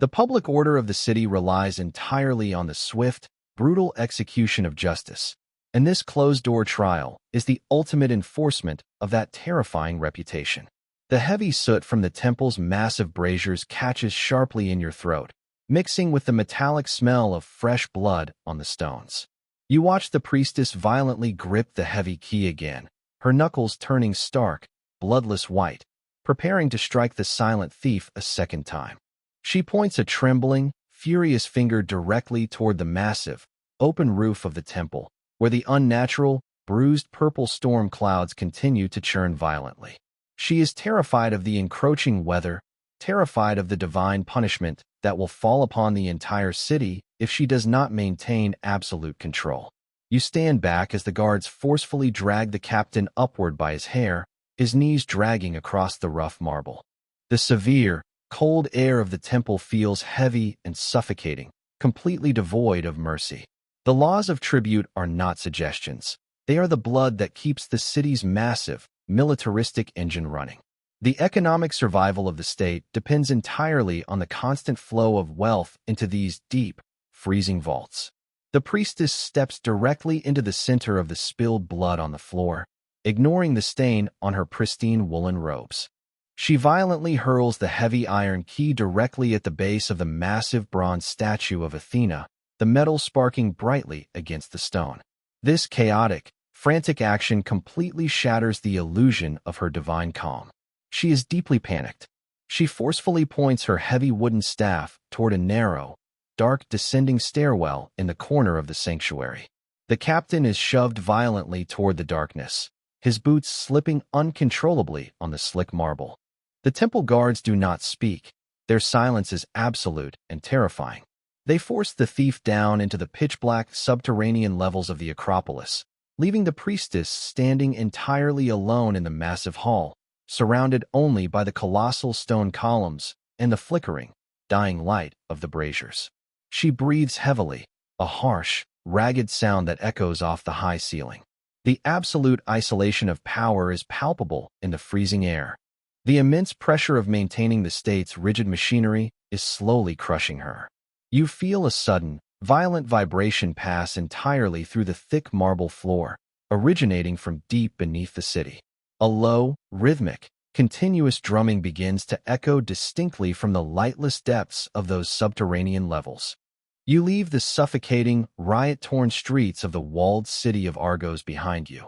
The public order of the city relies entirely on the swift, brutal execution of justice, and this closed-door trial is the ultimate enforcement of that terrifying reputation. The heavy soot from the temple's massive braziers catches sharply in your throat, mixing with the metallic smell of fresh blood on the stones. You watch the priestess violently grip the heavy key again, her knuckles turning stark, bloodless white, preparing to strike the silent thief a second time. She points a trembling, furious finger directly toward the massive, open roof of the temple, where the unnatural, bruised purple storm clouds continue to churn violently. She is terrified of the encroaching weather, terrified of the divine punishment that will fall upon the entire city if she does not maintain absolute control. You stand back as the guards forcefully drag the captain upward by his hair, his knees dragging across the rough marble. The severe, cold air of the temple feels heavy and suffocating, completely devoid of mercy. The laws of tribute are not suggestions. They are the blood that keeps the city's massive, militaristic engine running. The economic survival of the state depends entirely on the constant flow of wealth into these deep, freezing vaults. The priestess steps directly into the center of the spilled blood on the floor, ignoring the stain on her pristine woolen robes. She violently hurls the heavy iron key directly at the base of the massive bronze statue of Athena, the metal sparking brightly against the stone. This chaotic, frantic action completely shatters the illusion of her divine calm. She is deeply panicked. She forcefully points her heavy wooden staff toward a narrow, dark descending stairwell in the corner of the sanctuary. The captain is shoved violently toward the darkness, his boots slipping uncontrollably on the slick marble. The temple guards do not speak. Their silence is absolute and terrifying. They force the thief down into the pitch-black subterranean levels of the Acropolis, leaving the priestess standing entirely alone in the massive hall, surrounded only by the colossal stone columns and the flickering, dying light of the braziers. She breathes heavily, a harsh, ragged sound that echoes off the high ceiling. The absolute isolation of power is palpable in the freezing air. The immense pressure of maintaining the state's rigid machinery is slowly crushing her. You feel a sudden, violent vibration pass entirely through the thick marble floor, originating from deep beneath the city. A low, rhythmic, continuous drumming begins to echo distinctly from the lightless depths of those subterranean levels. You leave the suffocating, riot-torn streets of the walled city of Argos behind you.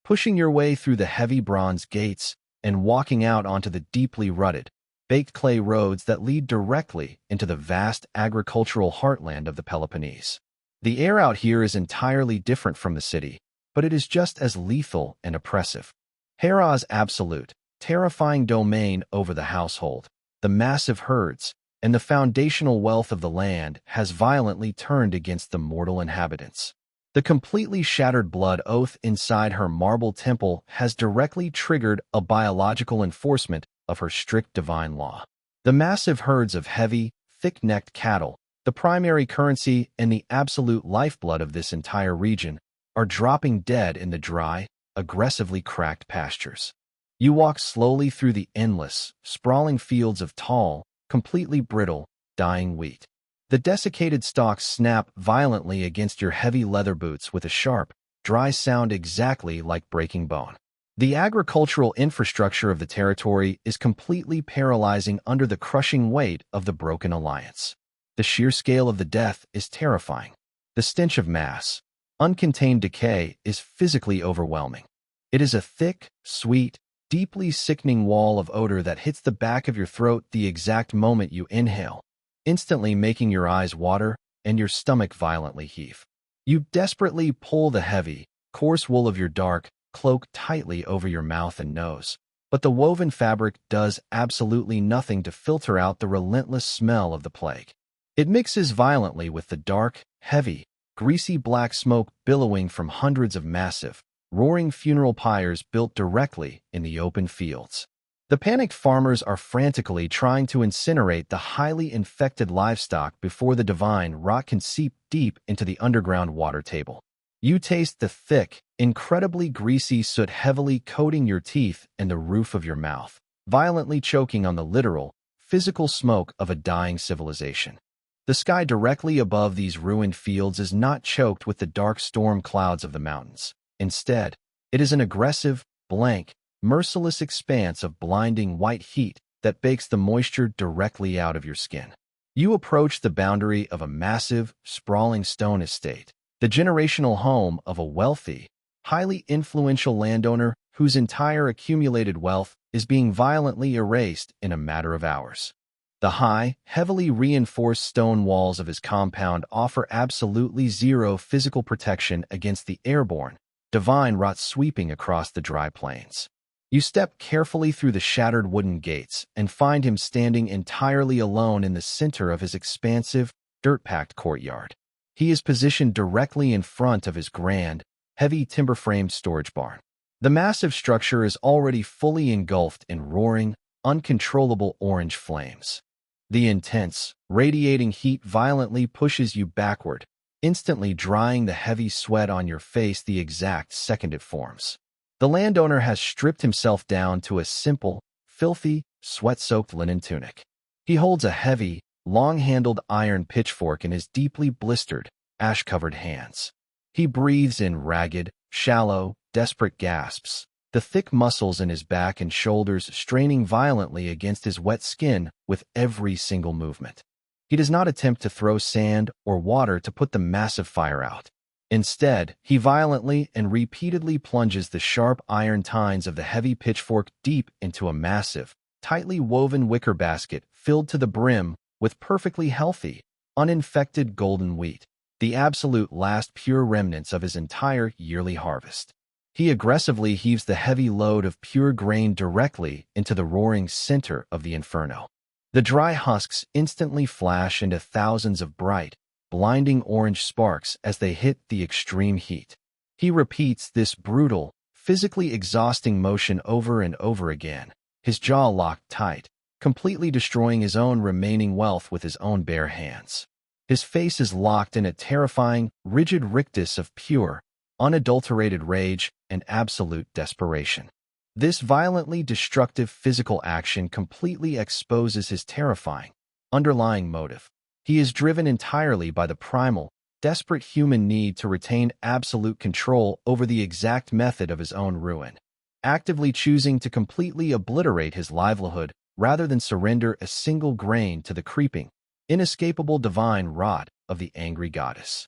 Pushing your way through the heavy bronze gates and walking out onto the deeply rutted, baked clay roads that lead directly into the vast agricultural heartland of the Peloponnese. The air out here is entirely different from the city, but it is just as lethal and oppressive. Hera's absolute, terrifying domain over the household, the massive herds, and the foundational wealth of the land has violently turned against the mortal inhabitants. The completely shattered blood oath inside her marble temple has directly triggered a biological enforcement of her strict divine law. The massive herds of heavy, thick-necked cattle, the primary currency and the absolute lifeblood of this entire region, are dropping dead in the dry, aggressively cracked pastures. You walk slowly through the endless, sprawling fields of tall, completely brittle, dying wheat. The desiccated stalks snap violently against your heavy leather boots with a sharp, dry sound exactly like breaking bone. The agricultural infrastructure of the territory is completely paralyzing under the crushing weight of the broken alliance. The sheer scale of the death is terrifying. The stench of mass, uncontained decay is physically overwhelming. It is a thick, sweet, deeply sickening wall of odor that hits the back of your throat the exact moment you inhale, instantly making your eyes water and your stomach violently heave. You desperately pull the heavy, coarse wool of your dark cloak tightly over your mouth and nose, but the woven fabric does absolutely nothing to filter out the relentless smell of the plague. It mixes violently with the dark, heavy, greasy black smoke billowing from hundreds of massive, roaring funeral pyres built directly in the open fields. The panicked farmers are frantically trying to incinerate the highly infected livestock before the divine rot can seep deep into the underground water table. You taste the thick, incredibly greasy soot heavily coating your teeth and the roof of your mouth, violently choking on the literal, physical smoke of a dying civilization. The sky directly above these ruined fields is not choked with the dark storm clouds of the mountains. Instead, it is an aggressive, blank, merciless expanse of blinding white heat that bakes the moisture directly out of your skin. You approach the boundary of a massive, sprawling stone estate, the generational home of a wealthy, highly influential landowner whose entire accumulated wealth is being violently erased in a matter of hours. The high, heavily reinforced stone walls of his compound offer absolutely zero physical protection against the airborne, divine rot sweeping across the dry plains. You step carefully through the shattered wooden gates and find him standing entirely alone in the center of his expansive, dirt-packed courtyard. He is positioned directly in front of his grand, heavy timber-framed storage barn. The massive structure is already fully engulfed in roaring, uncontrollable orange flames. The intense, radiating heat violently pushes you backward, instantly drying the heavy sweat on your face the exact second it forms. The landowner has stripped himself down to a simple, filthy, sweat-soaked linen tunic. He holds a heavy, long-handled iron pitchfork in his deeply blistered, ash-covered hands. He breathes in ragged, shallow, desperate gasps, the thick muscles in his back and shoulders straining violently against his wet skin with every single movement. He does not attempt to throw sand or water to put the massive fire out. Instead, he violently and repeatedly plunges the sharp iron tines of the heavy pitchfork deep into a massive, tightly woven wicker basket filled to the brim with perfectly healthy, uninfected golden wheat, the absolute last pure remnants of his entire yearly harvest. He aggressively heaves the heavy load of pure grain directly into the roaring center of the inferno. The dry husks instantly flash into thousands of bright, blinding orange sparks as they hit the extreme heat. He repeats this brutal, physically exhausting motion over and over again, his jaw locked tight, completely destroying his own remaining wealth with his own bare hands. His face is locked in a terrifying, rigid rictus of pure, unadulterated rage and absolute desperation. This violently destructive physical action completely exposes his terrifying, underlying motive. He is driven entirely by the primal, desperate human need to retain absolute control over the exact method of his own ruin, actively choosing to completely obliterate his livelihood rather than surrender a single grain to the creeping, inescapable divine rot of the angry goddess.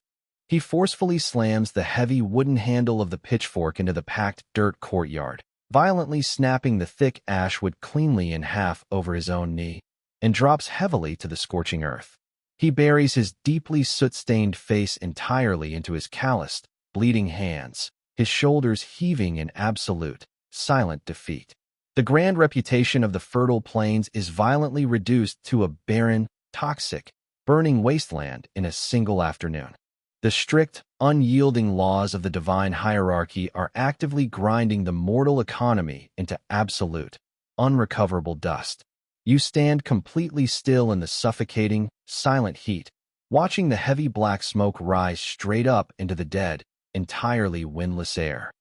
He forcefully slams the heavy wooden handle of the pitchfork into the packed dirt courtyard, violently snapping the thick ash wood cleanly in half over his own knee, and drops heavily to the scorching earth. He buries his deeply soot-stained face entirely into his calloused, bleeding hands, his shoulders heaving in absolute, silent defeat. The grand reputation of the fertile plains is violently reduced to a barren, toxic, burning wasteland in a single afternoon. The strict, unyielding laws of the divine hierarchy are actively grinding the mortal economy into absolute, unrecoverable dust. You stand completely still in the suffocating, silent heat, watching the heavy black smoke rise straight up into the dead, entirely windless air.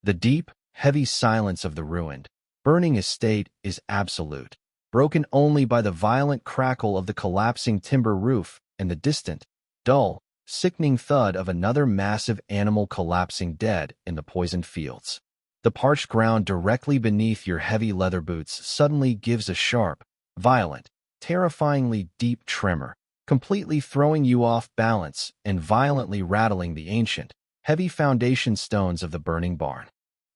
The deep, heavy silence of the ruined, burning estate is absolute, broken only by the violent crackle of the collapsing timber roof and the distant, dull, sickening thud of another massive animal collapsing dead in the poisoned fields. The parched ground directly beneath your heavy leather boots suddenly gives a sharp, violent, terrifyingly deep tremor, completely throwing you off balance and violently rattling the ancient, heavy foundation stones of the burning barn.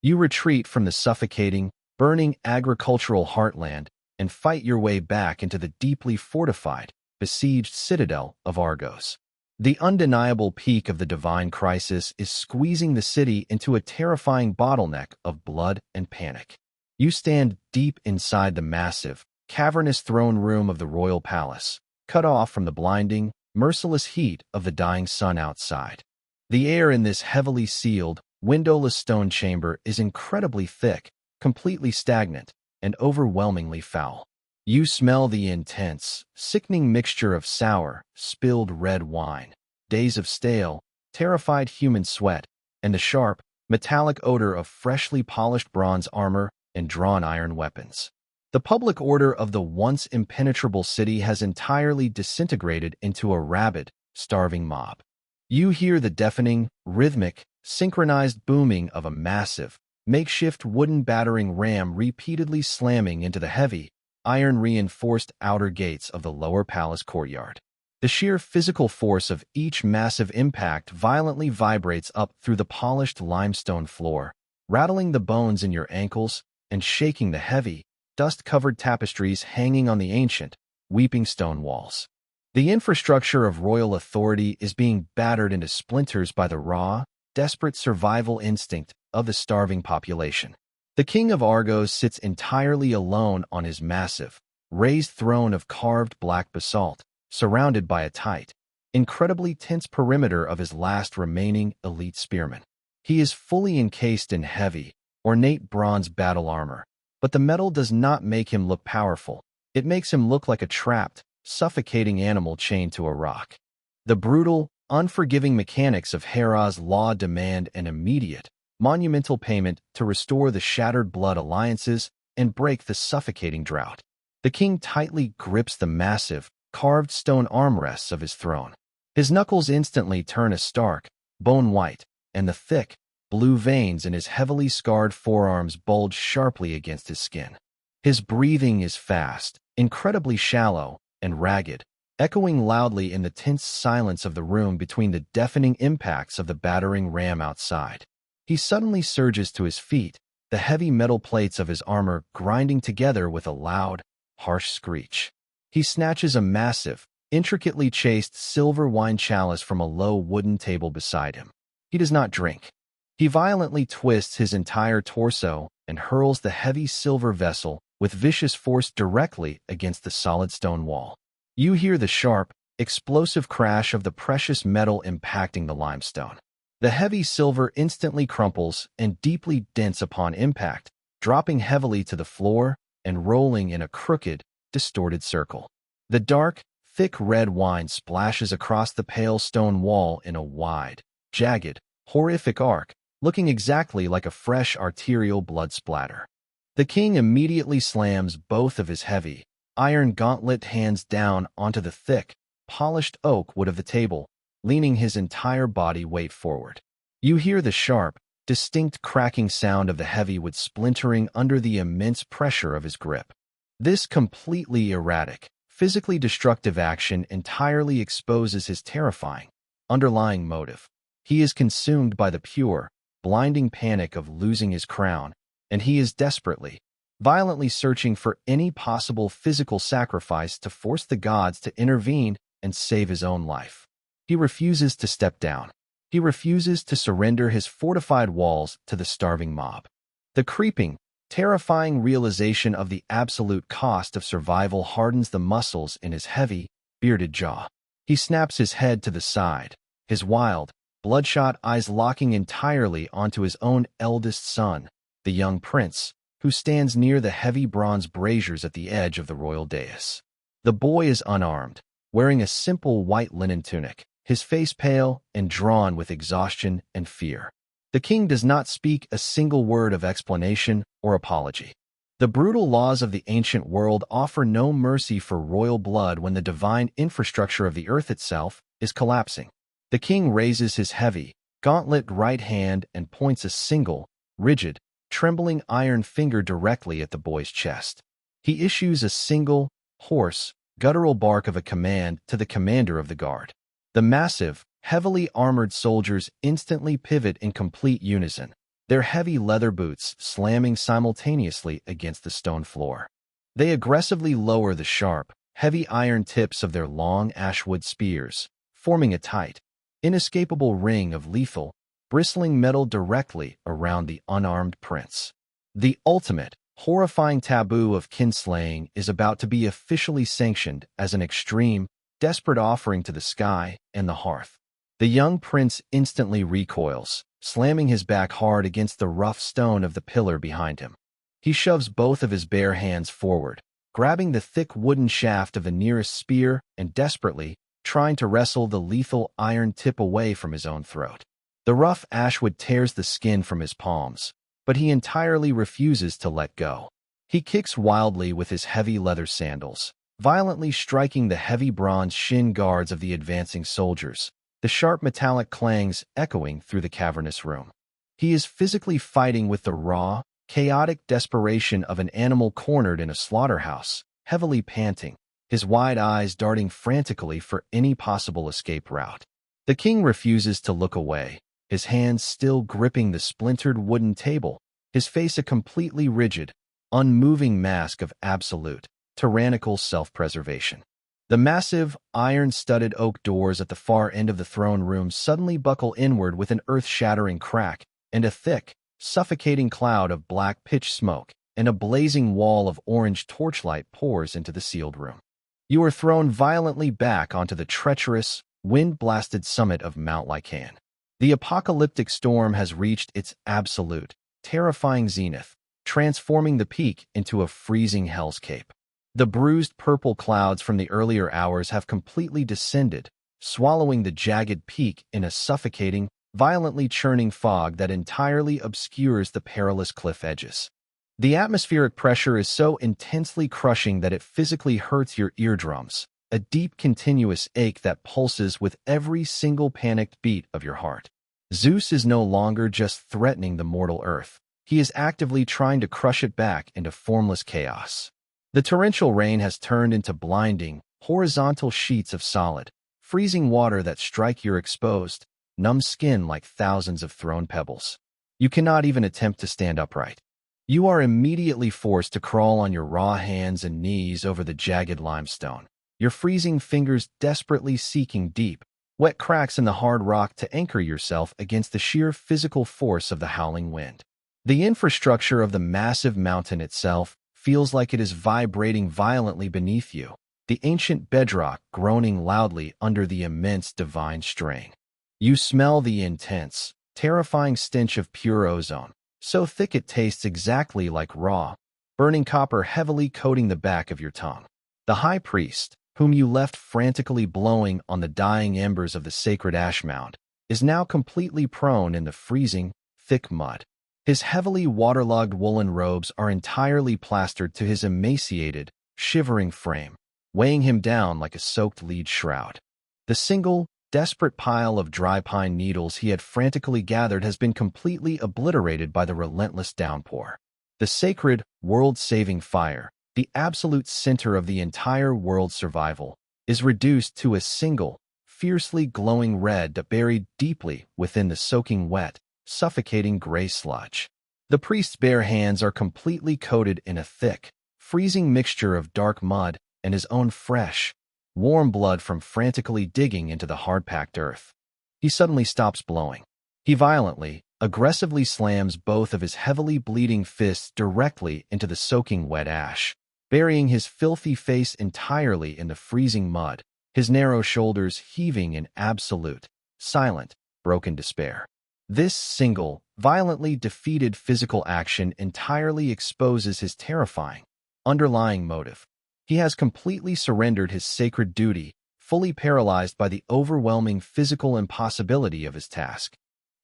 You retreat from the suffocating, burning agricultural heartland and fight your way back into the deeply fortified, besieged citadel of Argos. The undeniable peak of the divine crisis is squeezing the city into a terrifying bottleneck of blood and panic. You stand deep inside the massive, cavernous throne room of the royal palace, cut off from the blinding, merciless heat of the dying sun outside. The air in this heavily sealed, windowless stone chamber is incredibly thick, completely stagnant, and overwhelmingly foul. You smell the intense, sickening mixture of sour, spilled red wine, days of stale, terrified human sweat, and the sharp, metallic odor of freshly polished bronze armor and drawn iron weapons. The public order of the once impenetrable city has entirely disintegrated into a rabid, starving mob. You hear the deafening, rhythmic, synchronized booming of a massive, makeshift wooden battering ram repeatedly slamming into the heavy, iron-reinforced outer gates of the lower palace courtyard. The sheer physical force of each massive impact violently vibrates up through the polished limestone floor, rattling the bones in your ankles and shaking the heavy, dust-covered tapestries hanging on the ancient, weeping stone walls. The infrastructure of royal authority is being battered into splinters by the raw, desperate survival instinct of the starving population. The king of Argos sits entirely alone on his massive, raised throne of carved black basalt, surrounded by a tight, incredibly tense perimeter of his last remaining elite spearmen. He is fully encased in heavy, ornate bronze battle armor, but the metal does not make him look powerful. It makes him look like a trapped, suffocating animal chained to a rock. The brutal, unforgiving mechanics of Hera's law demand an immediate, monumental payment to restore the shattered blood alliances and break the suffocating drought. The king tightly grips the massive, carved stone armrests of his throne. His knuckles instantly turn a stark, bone-white, and the thick, blue veins in his heavily scarred forearms bulge sharply against his skin. His breathing is fast, incredibly shallow, and ragged, echoing loudly in the tense silence of the room between the deafening impacts of the battering ram outside. He suddenly surges to his feet, the heavy metal plates of his armor grinding together with a loud, harsh screech. He snatches a massive, intricately chased silver wine chalice from a low wooden table beside him. He does not drink. He violently twists his entire torso and hurls the heavy silver vessel with vicious force directly against the solid stone wall. You hear the sharp, explosive crash of the precious metal impacting the limestone. The heavy silver instantly crumples and deeply dents upon impact, dropping heavily to the floor and rolling in a crooked, distorted circle. The dark, thick red wine splashes across the pale stone wall in a wide, jagged, horrific arc, looking exactly like a fresh arterial blood splatter. The king immediately slams both of his heavy, iron gauntlet hands down onto the thick, polished oak wood of the table, leaning his entire body weight forward. You hear the sharp, distinct cracking sound of the heavy wood splintering under the immense pressure of his grip. This completely erratic, physically destructive action entirely exposes his terrifying, underlying motive. He is consumed by the pure, blinding panic of losing his crown, and he is desperately, violently searching for any possible physical sacrifice to force the gods to intervene and save his own life. He refuses to step down. He refuses to surrender his fortified walls to the starving mob. The creeping, terrifying realization of the absolute cost of survival hardens the muscles in his heavy, bearded jaw. He snaps his head to the side, his wild, bloodshot eyes locking entirely onto his own eldest son, the young prince, who stands near the heavy bronze braziers at the edge of the royal dais. The boy is unarmed, wearing a simple white linen tunic, his face pale and drawn with exhaustion and fear. The king does not speak a single word of explanation or apology. The brutal laws of the ancient world offer no mercy for royal blood when the divine infrastructure of the earth itself is collapsing. The king raises his heavy, gauntlet right hand and points a single, rigid, trembling iron finger directly at the boy's chest. He issues a single, hoarse, guttural bark of a command to the commander of the guard. The massive, heavily armored soldiers instantly pivot in complete unison, their heavy leather boots slamming simultaneously against the stone floor. They aggressively lower the sharp, heavy iron tips of their long ashwood spears, forming a tight, inescapable ring of lethal, bristling metal directly around the unarmed prince. The ultimate, horrifying taboo of kinslaying is about to be officially sanctioned as an extreme, desperate offering to the sky and the hearth. The young prince instantly recoils, slamming his back hard against the rough stone of the pillar behind him. He shoves both of his bare hands forward, grabbing the thick wooden shaft of the nearest spear and desperately trying to wrestle the lethal iron tip away from his own throat. The rough ashwood tears the skin from his palms, but he entirely refuses to let go. He kicks wildly with his heavy leather sandals, violently striking the heavy bronze shin guards of the advancing soldiers, the sharp metallic clangs echoing through the cavernous room. He is physically fighting with the raw, chaotic desperation of an animal cornered in a slaughterhouse, heavily panting, his wide eyes darting frantically for any possible escape route. The king refuses to look away, his hands still gripping the splintered wooden table, his face a completely rigid, unmoving mask of absolute, tyrannical self-preservation. The massive, iron-studded oak doors at the far end of the throne room suddenly buckle inward with an earth-shattering crack, and a thick, suffocating cloud of black pitch smoke and a blazing wall of orange torchlight pours into the sealed room. You are thrown violently back onto the treacherous, wind-blasted summit of Mount Lykaion. The apocalyptic storm has reached its absolute, terrifying zenith, transforming the peak into a freezing hellscape. The bruised purple clouds from the earlier hours have completely descended, swallowing the jagged peak in a suffocating, violently churning fog that entirely obscures the perilous cliff edges. The atmospheric pressure is so intensely crushing that it physically hurts your eardrums, a deep continuous ache that pulses with every single panicked beat of your heart. Zeus is no longer just threatening the mortal earth. He is actively trying to crush it back into formless chaos. The torrential rain has turned into blinding, horizontal sheets of solid, freezing water that strike your exposed, numb skin like thousands of thrown pebbles. You cannot even attempt to stand upright. You are immediately forced to crawl on your raw hands and knees over the jagged limestone, your freezing fingers desperately seeking deep, wet cracks in the hard rock to anchor yourself against the sheer physical force of the howling wind. The infrastructure of the massive mountain itself feels like it is vibrating violently beneath you, the ancient bedrock groaning loudly under the immense divine strain. You smell the intense, terrifying stench of pure ozone, so thick it tastes exactly like raw, burning copper heavily coating the back of your tongue. The high priest, whom you left frantically blowing on the dying embers of the sacred ash mound, is now completely prone in the freezing, thick mud. His heavily waterlogged woolen robes are entirely plastered to his emaciated, shivering frame, weighing him down like a soaked lead shroud. The single, desperate pile of dry pine needles he had frantically gathered has been completely obliterated by the relentless downpour. The sacred, world-saving fire, the absolute center of the entire world's survival, is reduced to a single, fiercely glowing red buried deeply within the soaking wet, suffocating gray sludge. The priest's bare hands are completely coated in a thick, freezing mixture of dark mud and his own fresh, warm blood from frantically digging into the hard-packed earth. He suddenly stops blowing. He violently, aggressively slams both of his heavily bleeding fists directly into the soaking wet ash, burying his filthy face entirely in the freezing mud, his narrow shoulders heaving in absolute, silent, broken despair. This single, violently defeated physical action entirely exposes his terrifying, underlying motive. He has completely surrendered his sacred duty, fully paralyzed by the overwhelming physical impossibility of his task.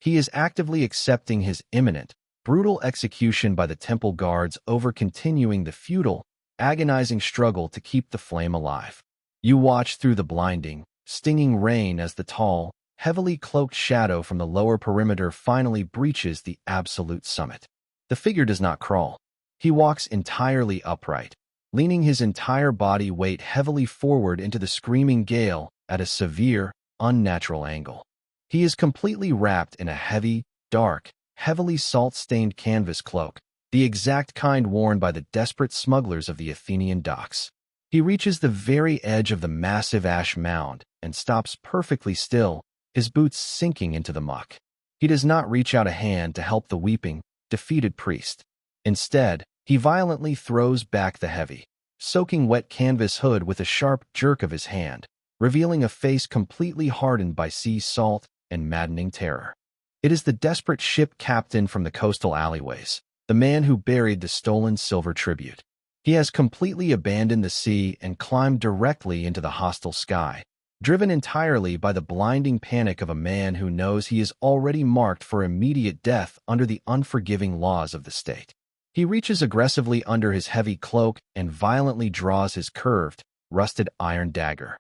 He is actively accepting his imminent, brutal execution by the temple guards over continuing the futile, agonizing struggle to keep the flame alive. You watch through the blinding, stinging rain as the tall, heavily cloaked shadow from the lower perimeter finally breaches the absolute summit. The figure does not crawl. He walks entirely upright, leaning his entire body weight heavily forward into the screaming gale at a severe, unnatural angle. He is completely wrapped in a heavy, dark, heavily salt-stained canvas cloak, the exact kind worn by the desperate smugglers of the Athenian docks. He reaches the very edge of the massive ash mound and stops perfectly still, his boots sinking into the muck. He does not reach out a hand to help the weeping, defeated priest. Instead, he violently throws back the heavy, soaking wet canvas hood with a sharp jerk of his hand, revealing a face completely hardened by sea salt and maddening terror. It is the desperate ship captain from the coastal alleyways, the man who buried the stolen silver tribute. He has completely abandoned the sea and climbed directly into the hostile sky, driven entirely by the blinding panic of a man who knows he is already marked for immediate death under the unforgiving laws of the state. He reaches aggressively under his heavy cloak and violently draws his curved, rusted iron dagger.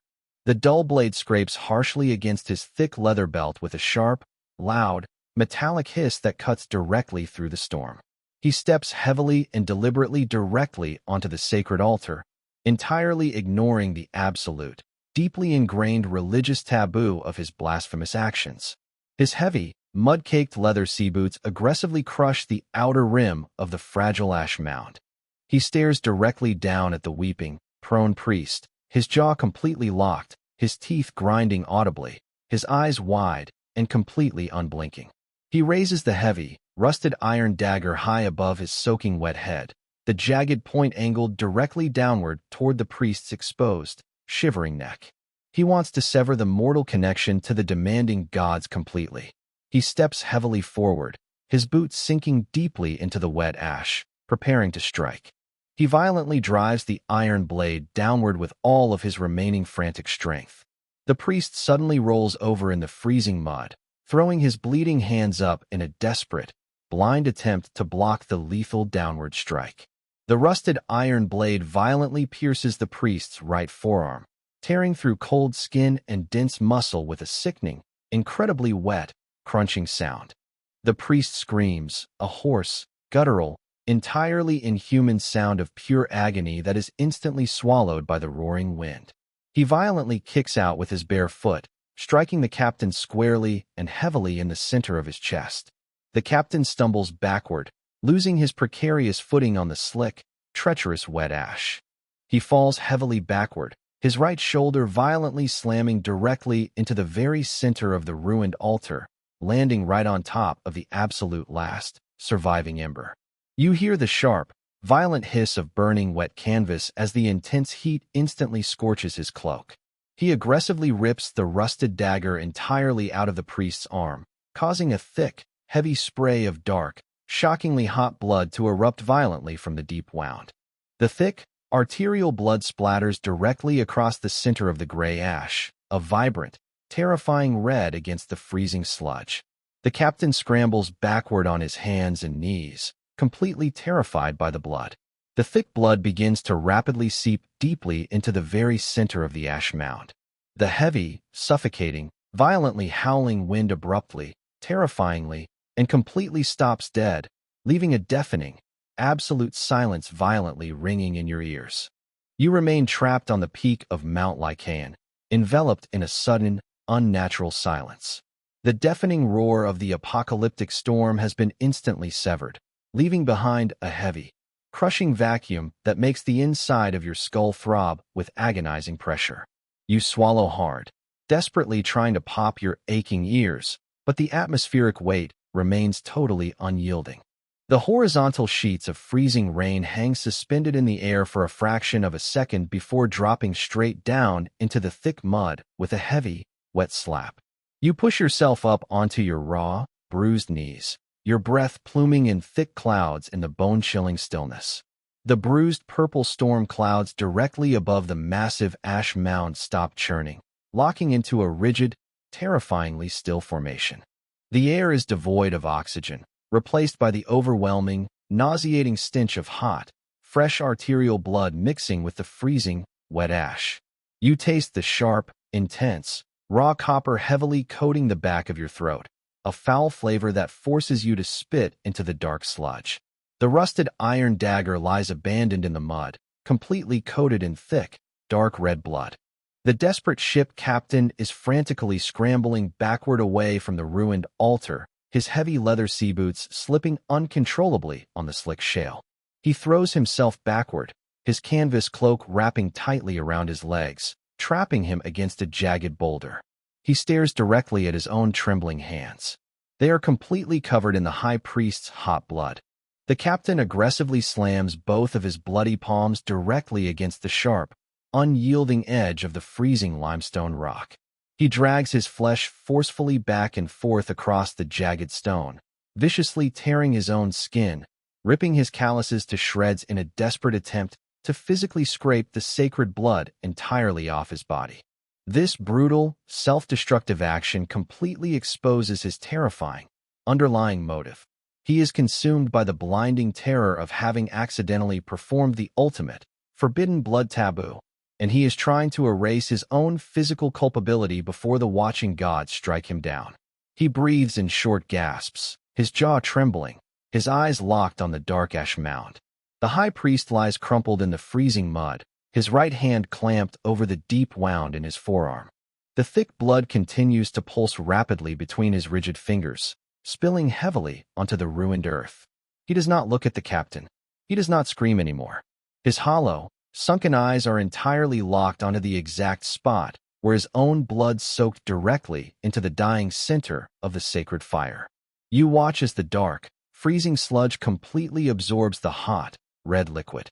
The dull blade scrapes harshly against his thick leather belt with a sharp, loud, metallic hiss that cuts directly through the storm. He steps heavily and deliberately directly onto the sacred altar, entirely ignoring the absolute, deeply ingrained religious taboo of his blasphemous actions. His heavy, mud-caked leather sea boots aggressively crush the outer rim of the fragile ash mound. He stares directly down at the weeping, prone priest, his jaw completely locked, his teeth grinding audibly, his eyes wide and completely unblinking. He raises the heavy, rusted iron dagger high above his soaking wet head, the jagged point angled directly downward toward the priest's exposed, shivering neck. He wants to sever the mortal connection to the demanding gods completely. He steps heavily forward, his boots sinking deeply into the wet ash, preparing to strike. He violently drives the iron blade downward with all of his remaining frantic strength. The priest suddenly rolls over in the freezing mud, throwing his bleeding hands up in a desperate, blind attempt to block the lethal downward strike. The rusted iron blade violently pierces the priest's right forearm, tearing through cold skin and dense muscle with a sickening, incredibly wet, crunching sound. The priest screams, a hoarse, guttural, entirely inhuman sound of pure agony that is instantly swallowed by the roaring wind. He violently kicks out with his bare foot, striking the captain squarely and heavily in the center of his chest. The captain stumbles backward, losing his precarious footing on the slick, treacherous wet ash. He falls heavily backward, his right shoulder violently slamming directly into the very center of the ruined altar, landing right on top of the absolute last, surviving ember. You hear the sharp, violent hiss of burning wet canvas as the intense heat instantly scorches his cloak. He aggressively rips the rusted dagger entirely out of the priest's arm, causing a thick, heavy spray of dark, shockingly hot blood to erupt violently from the deep wound. The thick, arterial blood splatters directly across the center of the gray ash, a vibrant, terrifying red against the freezing sludge. The captain scrambles backward on his hands and knees, completely terrified by the blood. The thick blood begins to rapidly seep deeply into the very center of the ash mound. The heavy, suffocating, violently howling wind abruptly, terrifyingly, and completely stops dead, leaving a deafening, absolute silence violently ringing in your ears. You remain trapped on the peak of Mount Lykaion, enveloped in a sudden, unnatural silence. The deafening roar of the apocalyptic storm has been instantly severed, leaving behind a heavy, crushing vacuum that makes the inside of your skull throb with agonizing pressure. You swallow hard, desperately trying to pop your aching ears, but the atmospheric weight remains totally unyielding. The horizontal sheets of freezing rain hang suspended in the air for a fraction of a second before dropping straight down into the thick mud with a heavy, wet slap. You push yourself up onto your raw, bruised knees, your breath pluming in thick clouds in the bone-chilling stillness. The bruised purple storm clouds directly above the massive ash mound stop churning, locking into a rigid, terrifyingly still formation. The air is devoid of oxygen, replaced by the overwhelming, nauseating stench of hot, fresh arterial blood mixing with the freezing, wet ash. You taste the sharp, intense, raw copper heavily coating the back of your throat, a foul flavor that forces you to spit into the dark sludge. The rusted iron dagger lies abandoned in the mud, completely coated in thick, dark red blood. The desperate ship captain is frantically scrambling backward away from the ruined altar, his heavy leather sea boots slipping uncontrollably on the slick shale. He throws himself backward, his canvas cloak wrapping tightly around his legs, trapping him against a jagged boulder. He stares directly at his own trembling hands. They are completely covered in the high priest's hot blood. The captain aggressively slams both of his bloody palms directly against the sharp, unyielding edge of the freezing limestone rock. He drags his flesh forcefully back and forth across the jagged stone, viciously tearing his own skin, ripping his calluses to shreds in a desperate attempt to physically scrape the sacred blood entirely off his body. This brutal, self-destructive action completely exposes his terrifying, underlying motive. He is consumed by the blinding terror of having accidentally performed the ultimate, forbidden blood taboo, and he is trying to erase his own physical culpability before the watching gods strike him down. He breathes in short gasps, his jaw trembling, his eyes locked on the dark ash mound. The high priest lies crumpled in the freezing mud, his right hand clamped over the deep wound in his forearm. The thick blood continues to pulse rapidly between his rigid fingers, spilling heavily onto the ruined earth. He does not look at the captain. He does not scream anymore. His hollow, sunken eyes are entirely locked onto the exact spot where his own blood soaked directly into the dying center of the sacred fire. You watch as the dark, freezing sludge completely absorbs the hot, red liquid.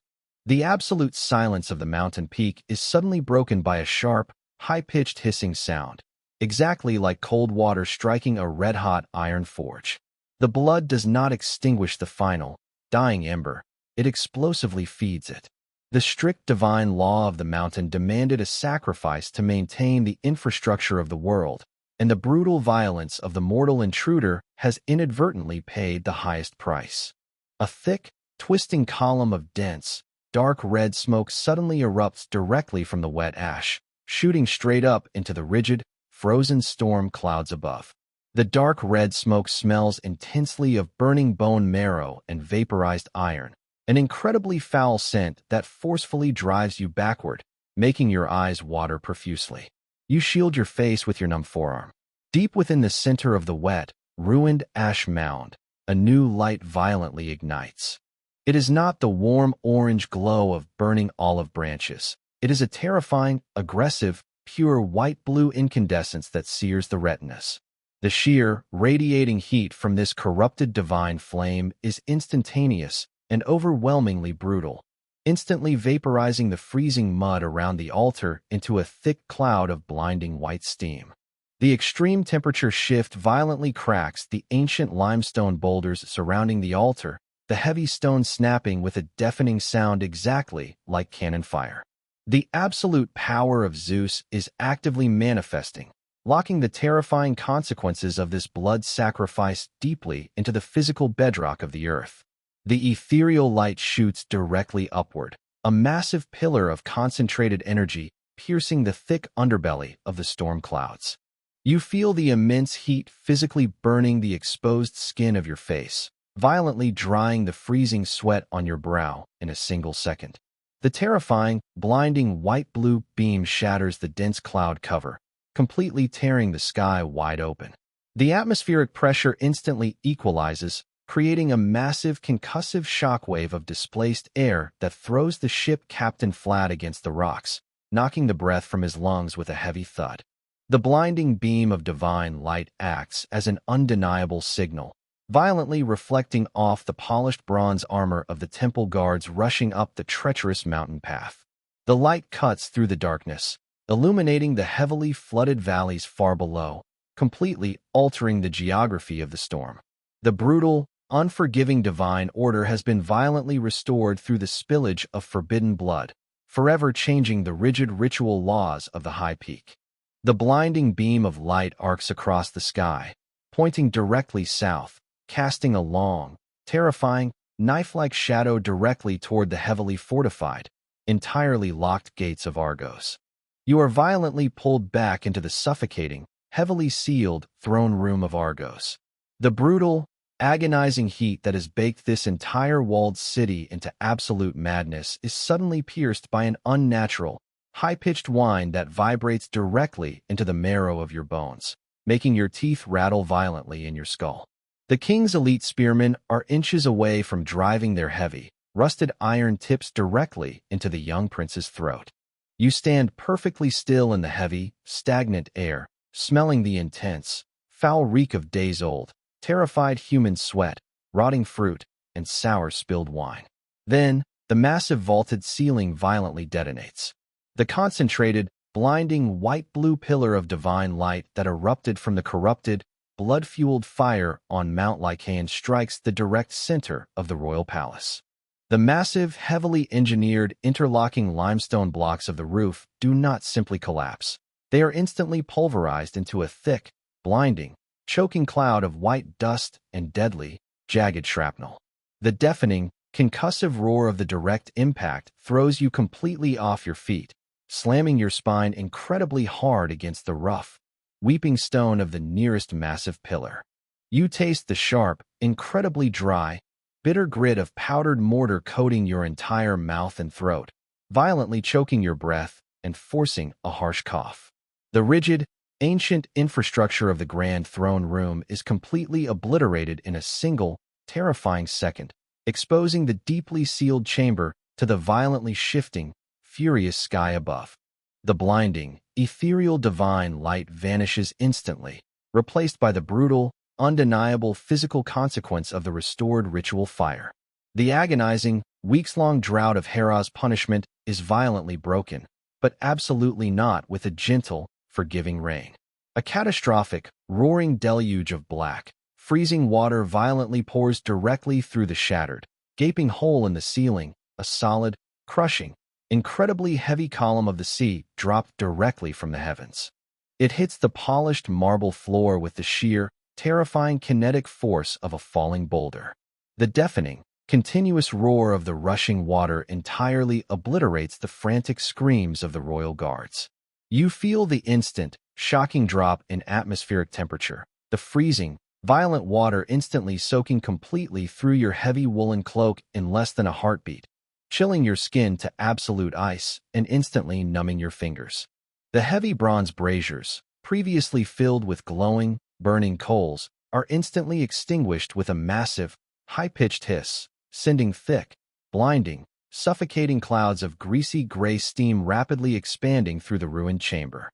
The absolute silence of the mountain peak is suddenly broken by a sharp, high-pitched hissing sound, exactly like cold water striking a red-hot iron forge. The blood does not extinguish the final, dying ember, it explosively feeds it. The strict divine law of the mountain demanded a sacrifice to maintain the infrastructure of the world, and the brutal violence of the mortal intruder has inadvertently paid the highest price. A thick, twisting column of dense, dark red smoke suddenly erupts directly from the wet ash, shooting straight up into the rigid, frozen storm clouds above. The dark red smoke smells intensely of burning bone marrow and vaporized iron, an incredibly foul scent that forcefully drives you backward, making your eyes water profusely. You shield your face with your numb forearm. Deep within the center of the wet, ruined ash mound, a new light violently ignites. It is not the warm orange glow of burning olive branches. It is a terrifying, aggressive, pure white-blue incandescence that sears the retinas. The sheer, radiating heat from this corrupted divine flame is instantaneous and overwhelmingly brutal, instantly vaporizing the freezing mud around the altar into a thick cloud of blinding white steam. The extreme temperature shift violently cracks the ancient limestone boulders surrounding the altar, the heavy stone snapping with a deafening sound exactly like cannon fire. The absolute power of Zeus is actively manifesting, locking the terrifying consequences of this blood sacrifice deeply into the physical bedrock of the earth. The ethereal light shoots directly upward, a massive pillar of concentrated energy piercing the thick underbelly of the storm clouds. You feel the immense heat physically burning the exposed skin of your face, violently drying the freezing sweat on your brow in a single second. The terrifying, blinding white-blue beam shatters the dense cloud cover, completely tearing the sky wide open. The atmospheric pressure instantly equalizes, creating a massive concussive shockwave of displaced air that throws the ship captain flat against the rocks, knocking the breath from his lungs with a heavy thud. The blinding beam of divine light acts as an undeniable signal, violently reflecting off the polished bronze armor of the temple guards rushing up the treacherous mountain path. The light cuts through the darkness, illuminating the heavily flooded valleys far below, completely altering the geography of the storm. The brutal, unforgiving divine order has been violently restored through the spillage of forbidden blood, forever changing the rigid ritual laws of the high peak. The blinding beam of light arcs across the sky, pointing directly south, casting a long, terrifying, knife-like shadow directly toward the heavily fortified, entirely locked gates of Argos. You are violently pulled back into the suffocating, heavily sealed throne room of Argos. The brutal, agonizing heat that has baked this entire walled city into absolute madness is suddenly pierced by an unnatural, high-pitched whine that vibrates directly into the marrow of your bones, making your teeth rattle violently in your skull. The king's elite spearmen are inches away from driving their heavy, rusted iron tips directly into the young prince's throat. You stand perfectly still in the heavy, stagnant air, smelling the intense, foul reek of days-old, terrified human sweat, rotting fruit, and sour spilled wine. Then, the massive vaulted ceiling violently detonates. The concentrated, blinding white-blue pillar of divine light that erupted from the corrupted, blood-fueled fire on Mount Lykaion strikes the direct center of the royal palace. The massive, heavily engineered, interlocking limestone blocks of the roof do not simply collapse. they are instantly pulverized into a thick, blinding, choking cloud of white dust and deadly, jagged shrapnel. The deafening, concussive roar of the direct impact throws you completely off your feet, slamming your spine incredibly hard against the rough, weeping stone of the nearest massive pillar. You taste the sharp, incredibly dry, bitter grit of powdered mortar coating your entire mouth and throat, violently choking your breath and forcing a harsh cough. The rigid, ancient infrastructure of the Grand Throne Room is completely obliterated in a single, terrifying second, exposing the deeply sealed chamber to the violently shifting, furious sky above. The blinding, ethereal divine light vanishes instantly, replaced by the brutal, undeniable physical consequence of the restored ritual fire. The agonizing, weeks-long drought of Hera's punishment is violently broken, but absolutely not with a gentle, forgiving rain. A catastrophic, roaring deluge of black, freezing water violently pours directly through the shattered, gaping hole in the ceiling. A solid, crushing, incredibly heavy column of the sea dropped directly from the heavens. It hits the polished marble floor with the sheer, terrifying kinetic force of a falling boulder. The deafening, continuous roar of the rushing water entirely obliterates the frantic screams of the royal guards. You feel the instant, shocking drop in atmospheric temperature, the freezing, violent water instantly soaking completely through your heavy woolen cloak in less than a heartbeat, chilling your skin to absolute ice and instantly numbing your fingers. The heavy bronze braziers, previously filled with glowing, burning coals, are instantly extinguished with a massive, high-pitched hiss, sending thick, blinding, suffocating clouds of greasy gray steam rapidly expanding through the ruined chamber.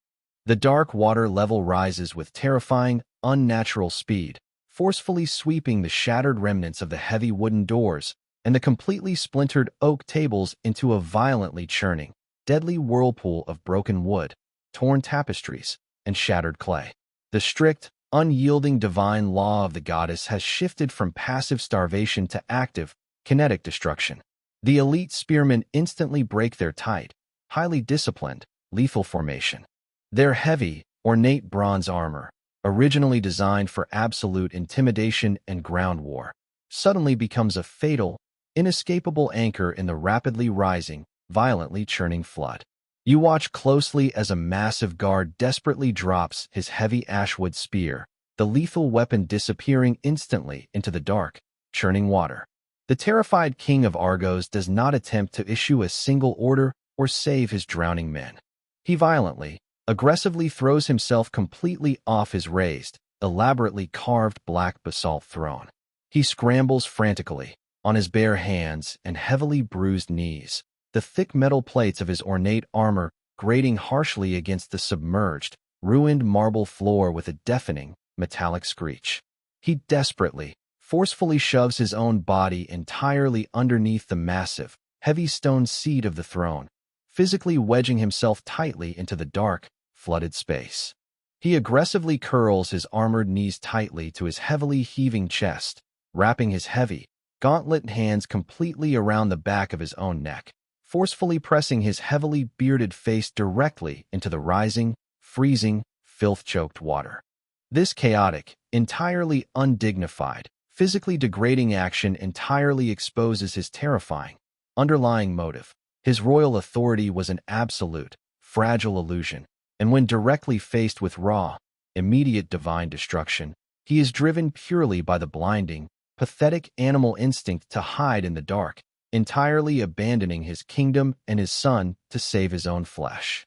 The dark water level rises with terrifying, unnatural speed, forcefully sweeping the shattered remnants of the heavy wooden doors and the completely splintered oak tables into a violently churning, deadly whirlpool of broken wood, torn tapestries, and shattered clay. The strict, unyielding divine law of the goddess has shifted from passive starvation to active, kinetic destruction. The elite spearmen instantly break their tight, highly disciplined, lethal formation. Their heavy, ornate bronze armor, originally designed for absolute intimidation and ground war, suddenly becomes a fatal, inescapable anchor in the rapidly rising, violently churning flood. You watch closely as a massive guard desperately drops his heavy ashwood spear, the lethal weapon disappearing instantly into the dark, churning water. The terrified king of Argos does not attempt to issue a single order or save his drowning men. He violently, aggressively throws himself completely off his raised, elaborately carved black basalt throne. He scrambles frantically, on his bare hands and heavily bruised knees, the thick metal plates of his ornate armor grating harshly against the submerged, ruined marble floor with a deafening, metallic screech. He desperately, forcefully shoves his own body entirely underneath the massive, heavy stone seat of the throne, physically wedging himself tightly into the dark, flooded space. He aggressively curls his armored knees tightly to his heavily heaving chest, wrapping his heavy, gauntlet hands completely around the back of his own neck, forcefully pressing his heavily bearded face directly into the rising, freezing, filth-choked water. This chaotic, entirely undignified, physically degrading action entirely exposes his terrifying, underlying motive. His royal authority was an absolute, fragile illusion, and when directly faced with raw, immediate divine destruction, he is driven purely by the blinding, pathetic animal instinct to hide in the dark, entirely abandoning his kingdom and his son to save his own flesh.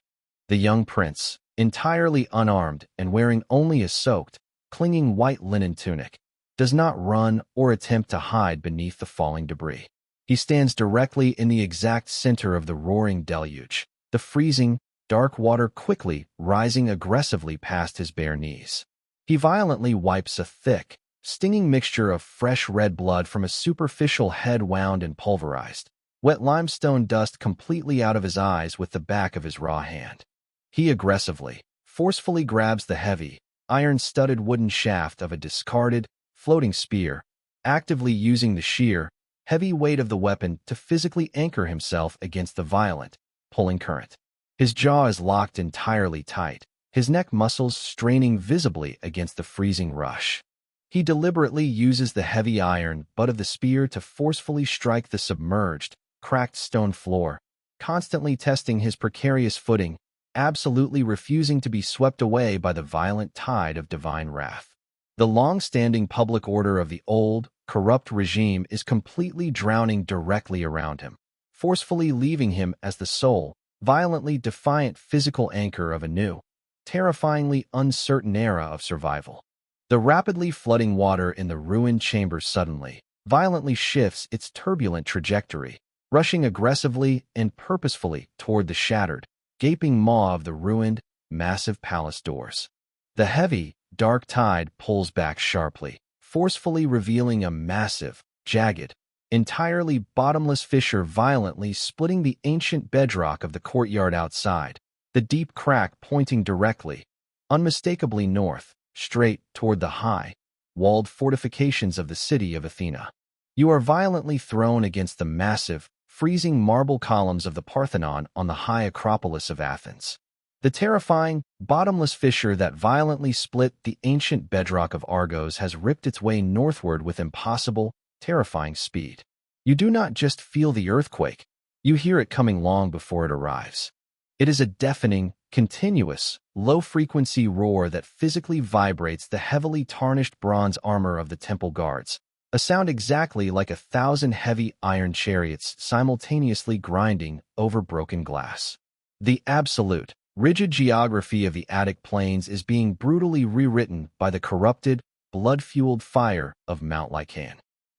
The young prince, entirely unarmed and wearing only a soaked, clinging white linen tunic, does not run or attempt to hide beneath the falling debris. He stands directly in the exact center of the roaring deluge, the freezing, dark water quickly rising aggressively past his bare knees. He violently wipes a thick, stinging mixture of fresh red blood from a superficial head wound and pulverized, wet limestone dust completely out of his eyes with the back of his raw hand. He aggressively, forcefully grabs the heavy, iron-studded wooden shaft of a discarded, floating spear, actively using the sheer, heavy weight of the weapon to physically anchor himself against the violent, pulling current. His jaw is locked entirely tight, his neck muscles straining visibly against the freezing rush. He deliberately uses the heavy iron butt of the spear to forcefully strike the submerged, cracked stone floor, constantly testing his precarious footing, absolutely refusing to be swept away by the violent tide of divine wrath. The long-standing public order of the old, corrupt regime is completely drowning directly around him, forcefully leaving him as the sole, violently defiant physical anchor of a new, terrifyingly uncertain era of survival. The rapidly flooding water in the ruined chamber suddenly, violently shifts its turbulent trajectory, rushing aggressively and purposefully toward the shattered, gaping maw of the ruined, massive palace doors. The heavy, dark tide pulls back sharply, forcefully revealing a massive, jagged, entirely bottomless fissure violently splitting the ancient bedrock of the courtyard outside, the deep crack pointing directly, unmistakably north, straight toward the high, walled fortifications of the city of Athena. You are violently thrown against the massive, freezing marble columns of the Parthenon on the high Acropolis of Athens. The terrifying, bottomless fissure that violently split the ancient bedrock of Argos has ripped its way northward with impossible, terrifying speed. You do not just feel the earthquake, you hear it coming long before it arrives. It is a deafening, continuous, low-frequency roar that physically vibrates the heavily tarnished bronze armor of the temple guards, a sound exactly like 1,000 heavy iron chariots simultaneously grinding over broken glass. The absolute, rigid geography of the Attic plains is being brutally rewritten by the corrupted, blood-fueled fire of Mount Lykaion.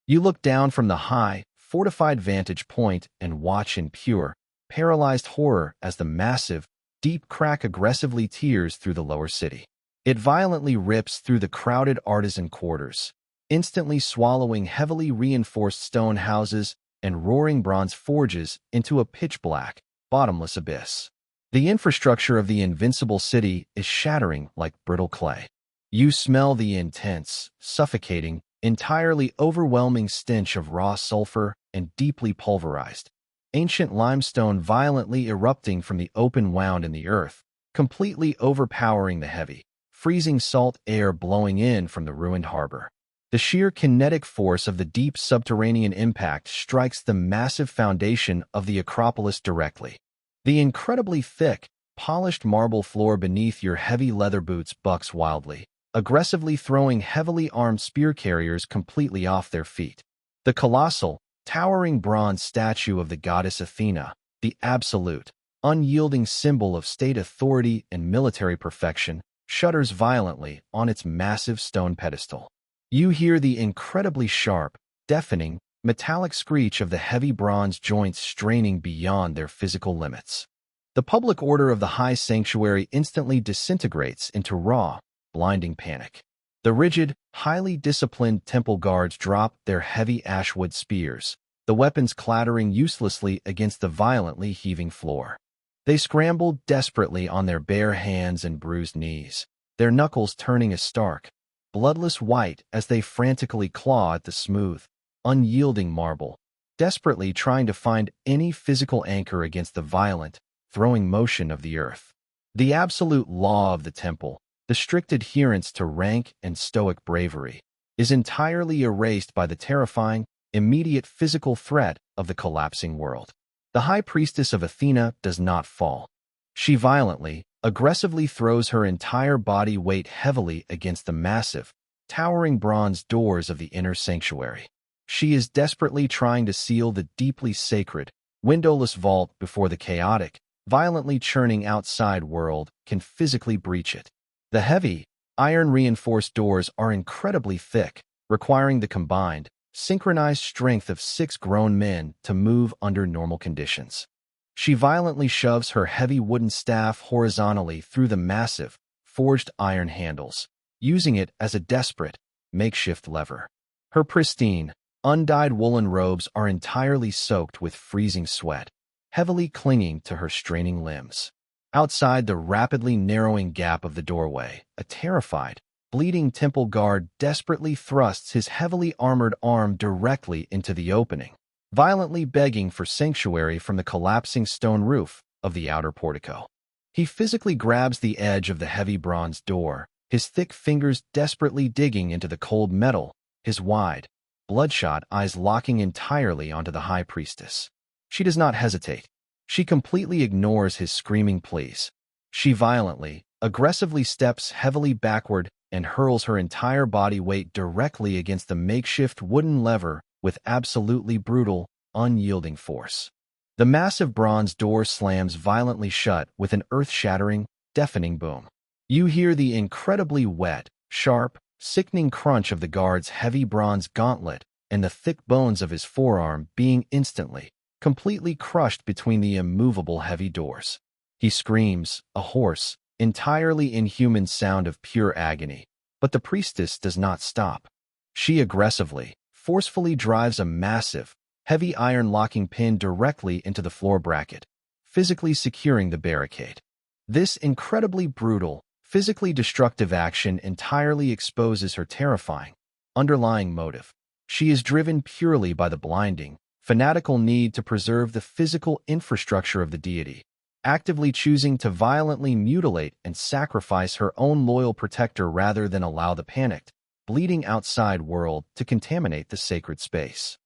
You look down from the high, fortified vantage point and watch in pure, paralyzed horror as the massive, deep crack aggressively tears through the lower city. It violently rips through the crowded artisan quarters, instantly swallowing heavily reinforced stone houses and roaring bronze forges into a pitch-black, bottomless abyss. The infrastructure of the invincible city is shattering like brittle clay. You smell the intense, suffocating, entirely overwhelming stench of raw sulfur and deeply pulverized, ancient limestone violently erupting from the open wound in the earth, completely overpowering the heavy, freezing salt air blowing in from the ruined harbor. The sheer kinetic force of the deep subterranean impact strikes the massive foundation of the Acropolis directly. The incredibly thick, polished marble floor beneath your heavy leather boots bucks wildly, aggressively throwing heavily armed spear carriers completely off their feet. The colossal, towering bronze statue of the goddess Athena, the absolute, unyielding symbol of state authority and military perfection, shudders violently on its massive stone pedestal. You hear the incredibly sharp, deafening, metallic screech of the heavy bronze joints straining beyond their physical limits. The public order of the high sanctuary instantly disintegrates into raw, blinding panic. The rigid, highly disciplined temple guards drop their heavy ashwood spears, the weapons clattering uselessly against the violently heaving floor. They scramble desperately on their bare hands and bruised knees, their knuckles turning a stark, bloodless white as they frantically claw at the smooth, unyielding marble, desperately trying to find any physical anchor against the violent, throwing motion of the earth. The absolute law of the temple, the strict adherence to rank and stoic bravery, is entirely erased by the terrifying, immediate physical threat of the collapsing world. The high priestess of Athena does not fall. She violently, aggressively throws her entire body weight heavily against the massive, towering bronze doors of the inner sanctuary. She is desperately trying to seal the deeply sacred, windowless vault before the chaotic, violently churning outside world can physically breach it. The heavy, iron-reinforced doors are incredibly thick, requiring the combined, synchronized strength of 6 grown men to move under normal conditions. She violently shoves her heavy wooden staff horizontally through the massive, forged iron handles, using it as a desperate, makeshift lever. Her pristine, undyed woolen robes are entirely soaked with freezing sweat, heavily clinging to her straining limbs. Outside the rapidly narrowing gap of the doorway, a terrified, bleeding temple guard desperately thrusts his heavily armored arm directly into the opening, violently begging for sanctuary from the collapsing stone roof of the outer portico. He physically grabs the edge of the heavy bronze door, his thick fingers desperately digging into the cold metal, his wide, bloodshot eyes locking entirely onto the high priestess. She does not hesitate. She completely ignores his screaming pleas. She violently, aggressively steps heavily backward and hurls her entire body weight directly against the makeshift wooden lever with absolutely brutal, unyielding force. The massive bronze door slams violently shut with an earth-shattering, deafening boom. You hear the incredibly wet, sharp, sickening crunch of the guard's heavy bronze gauntlet and the thick bones of his forearm being instantly, completely crushed between the immovable heavy doors. He screams, a hoarse, entirely inhuman sound of pure agony, but the priestess does not stop. She aggressively, forcefully drives a massive, heavy iron locking pin directly into the floor bracket, physically securing the barricade. This incredibly brutal, physically destructive action entirely exposes her terrifying, underlying motive. She is driven purely by the blinding, fanatical need to preserve the physical infrastructure of the deity, actively choosing to violently mutilate and sacrifice her own loyal protector rather than allow the panicked, bleeding outside world to contaminate the sacred space.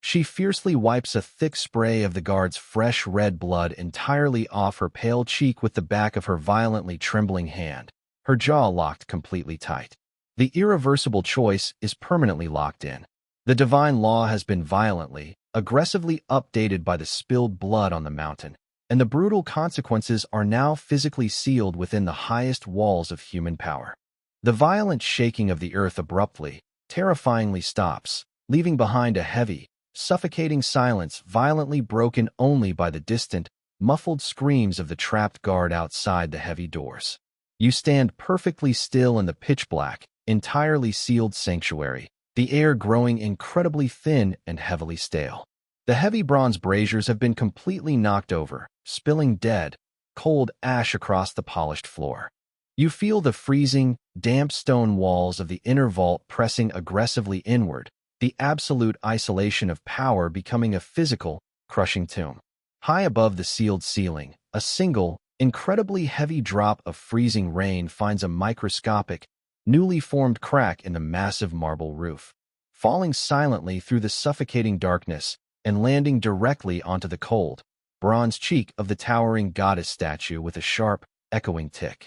She fiercely wipes a thick spray of the guard's fresh red blood entirely off her pale cheek with the back of her violently trembling hand, her jaw locked completely tight. The irreversible choice is permanently locked in. The divine law has been violently, aggressively updated by the spilled blood on the mountain, and the brutal consequences are now physically sealed within the highest walls of human power. The violent shaking of the earth abruptly, terrifyingly stops, leaving behind a heavy, suffocating silence violently broken only by the distant, muffled screams of the trapped guard outside the heavy doors. You stand perfectly still in the pitch-black, entirely sealed sanctuary, the air growing incredibly thin and heavily stale. The heavy bronze braziers have been completely knocked over, spilling dead, cold ash across the polished floor. You feel the freezing, damp stone walls of the inner vault pressing aggressively inward, the absolute isolation of power becoming a physical, crushing tomb. High above the sealed ceiling, a single, incredibly heavy drop of freezing rain finds a microscopic, newly formed crack in the massive marble roof, falling silently through the suffocating darkness and landing directly onto the cold, bronze cheek of the towering goddess statue with a sharp, echoing tick.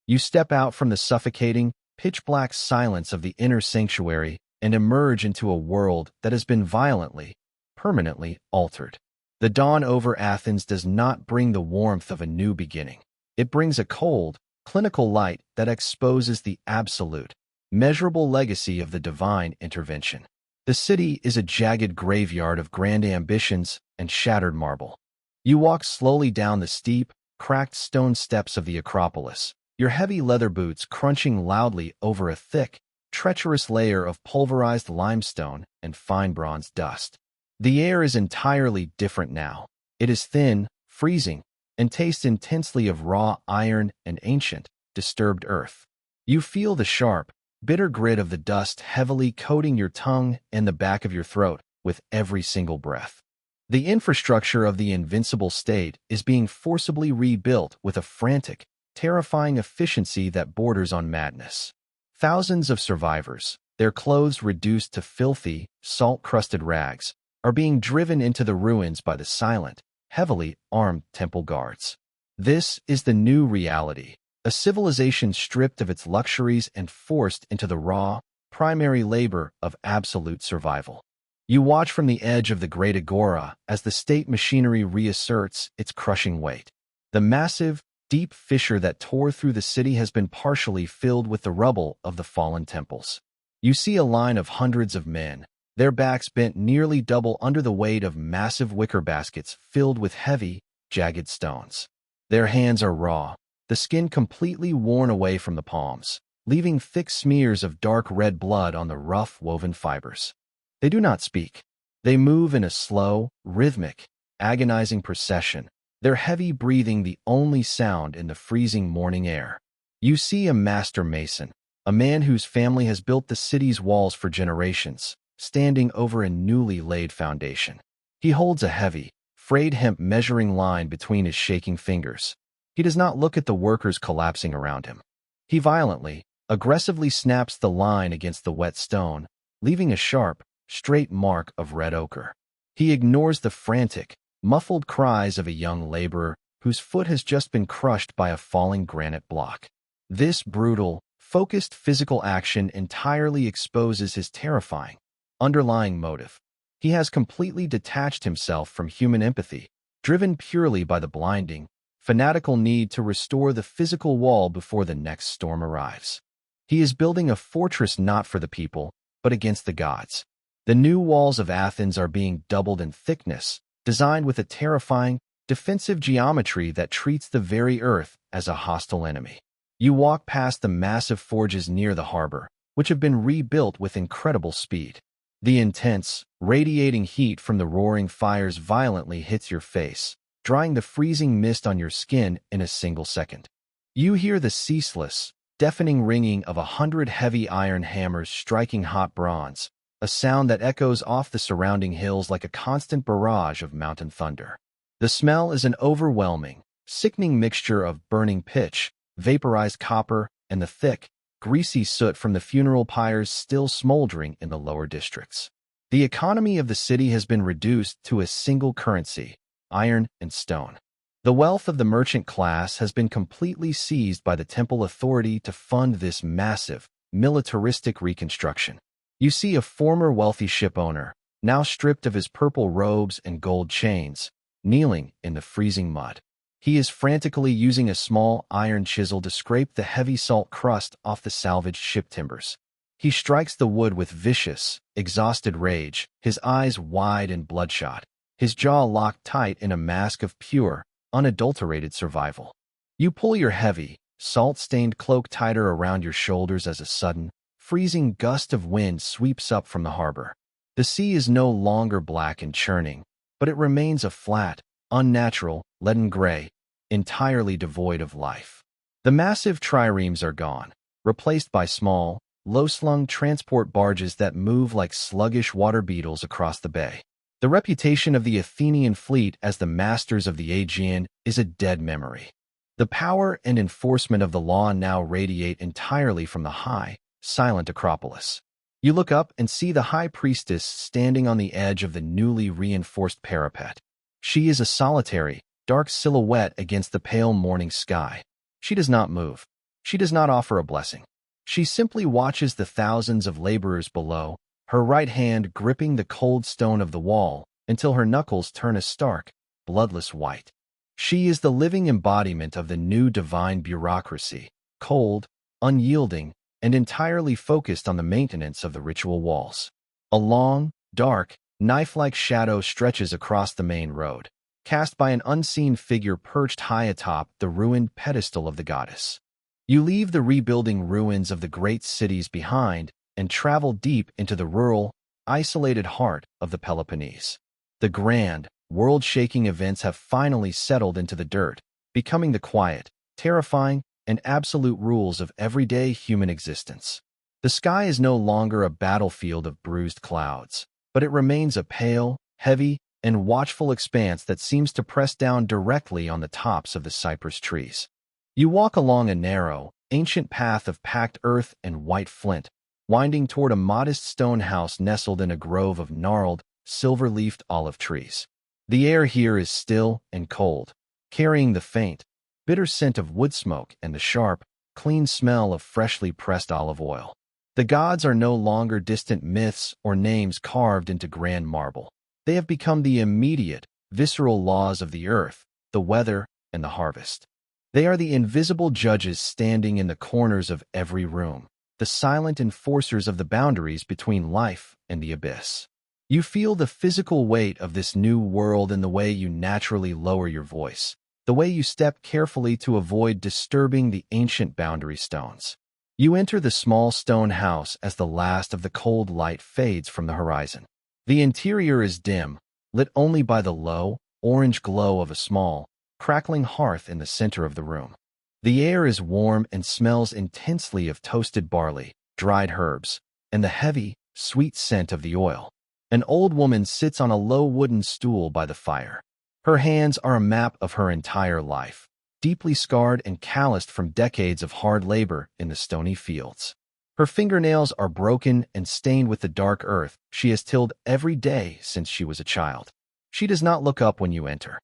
You step out from the suffocating, pitch-black silence of the inner sanctuary and emerge into a world that has been violently, permanently altered. The dawn over Athens does not bring the warmth of a new beginning. It brings a cold, clinical light that exposes the absolute, measurable legacy of the divine intervention. The city is a jagged graveyard of grand ambitions and shattered marble. You walk slowly down the steep, cracked stone steps of the Acropolis, your heavy leather boots crunching loudly over a thick, treacherous layer of pulverized limestone and fine bronze dust. The air is entirely different now. It is thin, freezing, and tastes intensely of raw iron and ancient, disturbed earth. You feel the sharp, bitter grit of the dust heavily coating your tongue and the back of your throat with every single breath. The infrastructure of the invincible state is being forcibly rebuilt with a frantic, terrifying efficiency that borders on madness. Thousands of survivors, their clothes reduced to filthy, salt-crusted rags, are being driven into the ruins by the silent, heavily armed temple guards. This is the new reality, a civilization stripped of its luxuries and forced into the raw, primary labor of absolute survival. You watch from the edge of the great agora as the state machinery reasserts its crushing weight. The massive, deep fissure that tore through the city has been partially filled with the rubble of the fallen temples. You see a line of hundreds of men, their backs bent nearly double under the weight of massive wicker baskets filled with heavy, jagged stones. Their hands are raw, the skin completely worn away from the palms, leaving thick smears of dark red blood on the rough woven fibers. They do not speak. They move in a slow, rhythmic, agonizing procession, their heavy breathing the only sound in the freezing morning air. You see a master mason, a man whose family has built the city's walls for generations, standing over a newly laid foundation. He holds a heavy, frayed hemp measuring line between his shaking fingers, He does not look at the workers collapsing around him. He violently, aggressively snaps the line against the wet stone, leaving a sharp, straight mark of red ochre. He ignores the frantic, muffled cries of a young laborer whose foot has just been crushed by a falling granite block. This brutal, focused physical action entirely exposes his terrifying, underlying motive. He has completely detached himself from human empathy, driven purely by the blinding, fanatical need to restore the physical wall before the next storm arrives. He is building a fortress not for the people, but against the gods. The new walls of Athens are being doubled in thickness, designed with a terrifying, defensive geometry that treats the very earth as a hostile enemy. You walk past the massive forges near the harbor, which have been rebuilt with incredible speed. The intense, radiating heat from the roaring fires violently hits your face, drying the freezing mist on your skin in a single second. You hear the ceaseless, deafening ringing of 100 heavy iron hammers striking hot bronze, a sound that echoes off the surrounding hills like a constant barrage of mountain thunder. The smell is an overwhelming, sickening mixture of burning pitch, vaporized copper, and the thick, greasy soot from the funeral pyres still smoldering in the lower districts. The economy of the city has been reduced to a single currency, iron and stone. The wealth of the merchant class has been completely seized by the temple authority to fund this massive, militaristic reconstruction. You see a former wealthy shipowner, now stripped of his purple robes and gold chains, kneeling in the freezing mud. He is frantically using a small iron chisel to scrape the heavy salt crust off the salvaged ship timbers. He strikes the wood with vicious, exhausted rage, his eyes wide and bloodshot, his jaw locked tight in a mask of pure, unadulterated survival. You pull your heavy, salt-stained cloak tighter around your shoulders as a sudden, freezing gust of wind sweeps up from the harbor. The sea is no longer black and churning, but it remains a flat, unnatural, leaden gray, entirely devoid of life. The massive triremes are gone, replaced by small, low-slung transport barges that move like sluggish water beetles across the bay. The reputation of the Athenian fleet as the masters of the Aegean is a dead memory. The power and enforcement of the law now radiate entirely from the high, silent Acropolis. You look up and see the high priestess standing on the edge of the newly reinforced parapet. She is a solitary, dark silhouette against the pale morning sky. She does not move. She does not offer a blessing. She simply watches the thousands of laborers below, her right hand gripping the cold stone of the wall until her knuckles turn a stark, bloodless white. She is the living embodiment of the new divine bureaucracy, cold, unyielding, and entirely focused on the maintenance of the ritual walls. A long, dark, knife-like shadow stretches across the main road, cast by an unseen figure perched high atop the ruined pedestal of the goddess. You leave the rebuilding ruins of the great cities behind and travel deep into the rural, isolated heart of the Peloponnese. The grand, world-shaking events have finally settled into the dirt, becoming the quiet, terrifying, and absolute rules of everyday human existence. The sky is no longer a battlefield of bruised clouds, but it remains a pale, heavy, and watchful expanse that seems to press down directly on the tops of the cypress trees. You walk along a narrow, ancient path of packed earth and white flint, winding toward a modest stone house nestled in a grove of gnarled, silver-leafed olive trees. The air here is still and cold, carrying the faint, bitter scent of wood smoke and the sharp, clean smell of freshly pressed olive oil. The gods are no longer distant myths or names carved into grand marble. They have become the immediate, visceral laws of the earth, the weather, and the harvest. They are the invisible judges standing in the corners of every room, the silent enforcers of the boundaries between life and the abyss. You feel the physical weight of this new world in the way you naturally lower your voice, the way you step carefully to avoid disturbing the ancient boundary stones. You enter the small stone house as the last of the cold light fades from the horizon. The interior is dim, lit only by the low, orange glow of a small, crackling hearth in the center of the room. The air is warm and smells intensely of toasted barley, dried herbs, and the heavy, sweet scent of the oil. An old woman sits on a low wooden stool by the fire. Her hands are a map of her entire life, deeply scarred and calloused from decades of hard labor in the stony fields. Her fingernails are broken and stained with the dark earth she has tilled every day since she was a child. She does not look up when you enter.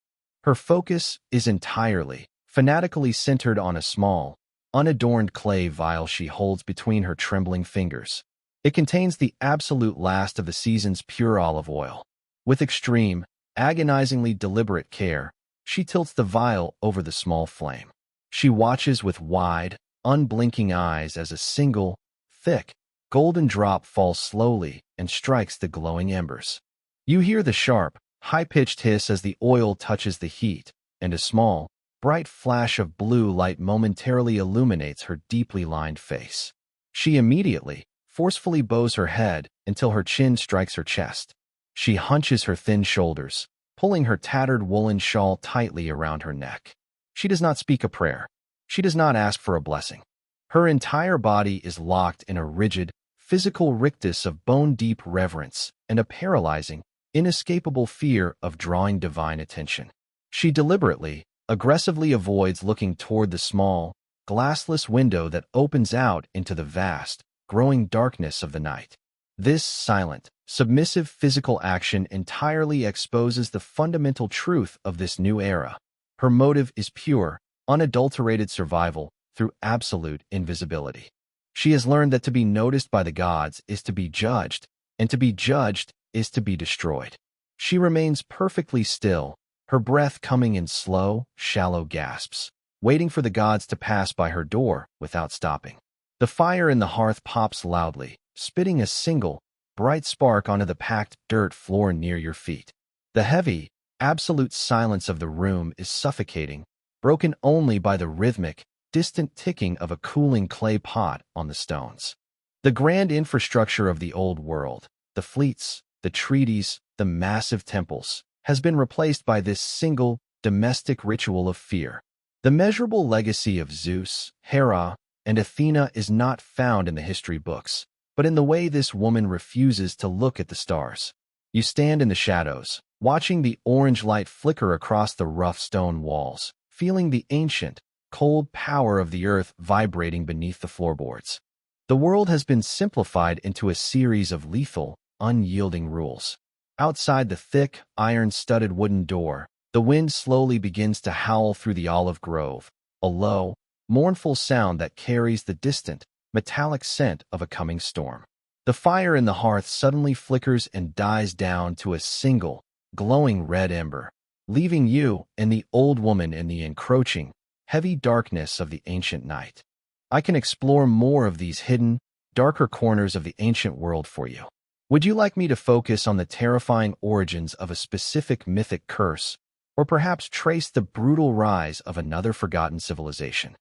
Her focus is entirely, fanatically centered on a small, unadorned clay vial she holds between her trembling fingers. It contains the absolute last of the season's pure olive oil. With extreme, agonizingly deliberate care, she tilts the vial over the small flame. She watches with wide, unblinking eyes as a single, thick, golden drop falls slowly and strikes the glowing embers. You hear the sharp, high-pitched hiss as the oil touches the heat, and a small, bright flash of blue light momentarily illuminates her deeply lined face. She immediately, forcefully bows her head until her chin strikes her chest. She hunches her thin shoulders, pulling her tattered woolen shawl tightly around her neck. She does not speak a prayer. She does not ask for a blessing. Her entire body is locked in a rigid, physical rictus of bone-deep reverence and a paralyzing, inescapable fear of drawing divine attention. She deliberately, aggressively avoids looking toward the small, glassless window that opens out into the vast, growing darkness of the night. This silent, submissive physical action entirely exposes the fundamental truth of this new era. Her motive is pure, unadulterated survival through absolute invisibility. She has learned that to be noticed by the gods is to be judged, and to be judged is to be destroyed. She remains perfectly still, her breath coming in slow, shallow gasps, waiting for the gods to pass by her door without stopping. The fire in the hearth pops loudly, spitting a single, bright spark onto the packed dirt floor near your feet. The heavy, absolute silence of the room is suffocating, broken only by the rhythmic, distant ticking of a cooling clay pot on the stones. The grand infrastructure of the old world, the fleets, the treaties, the massive temples, has been replaced by this single, domestic ritual of fear. The measurable legacy of Zeus, Hera, and Athena is not found in the history books, but in the way this woman refuses to look at the stars. You stand in the shadows, watching the orange light flicker across the rough stone walls, feeling the ancient, cold power of the earth vibrating beneath the floorboards. The world has been simplified into a series of lethal, unyielding rules. Outside the thick, iron-studded wooden door, the wind slowly begins to howl through the olive grove, a low, mournful sound that carries the distant, metallic scent of a coming storm. The fire in the hearth suddenly flickers and dies down to a single, glowing red ember, leaving you and the old woman in the encroaching, heavy darkness of the ancient night. I can explore more of these hidden, darker corners of the ancient world for you. Would you like me to focus on the terrifying origins of a specific mythic curse, or perhaps trace the brutal rise of another forgotten civilization?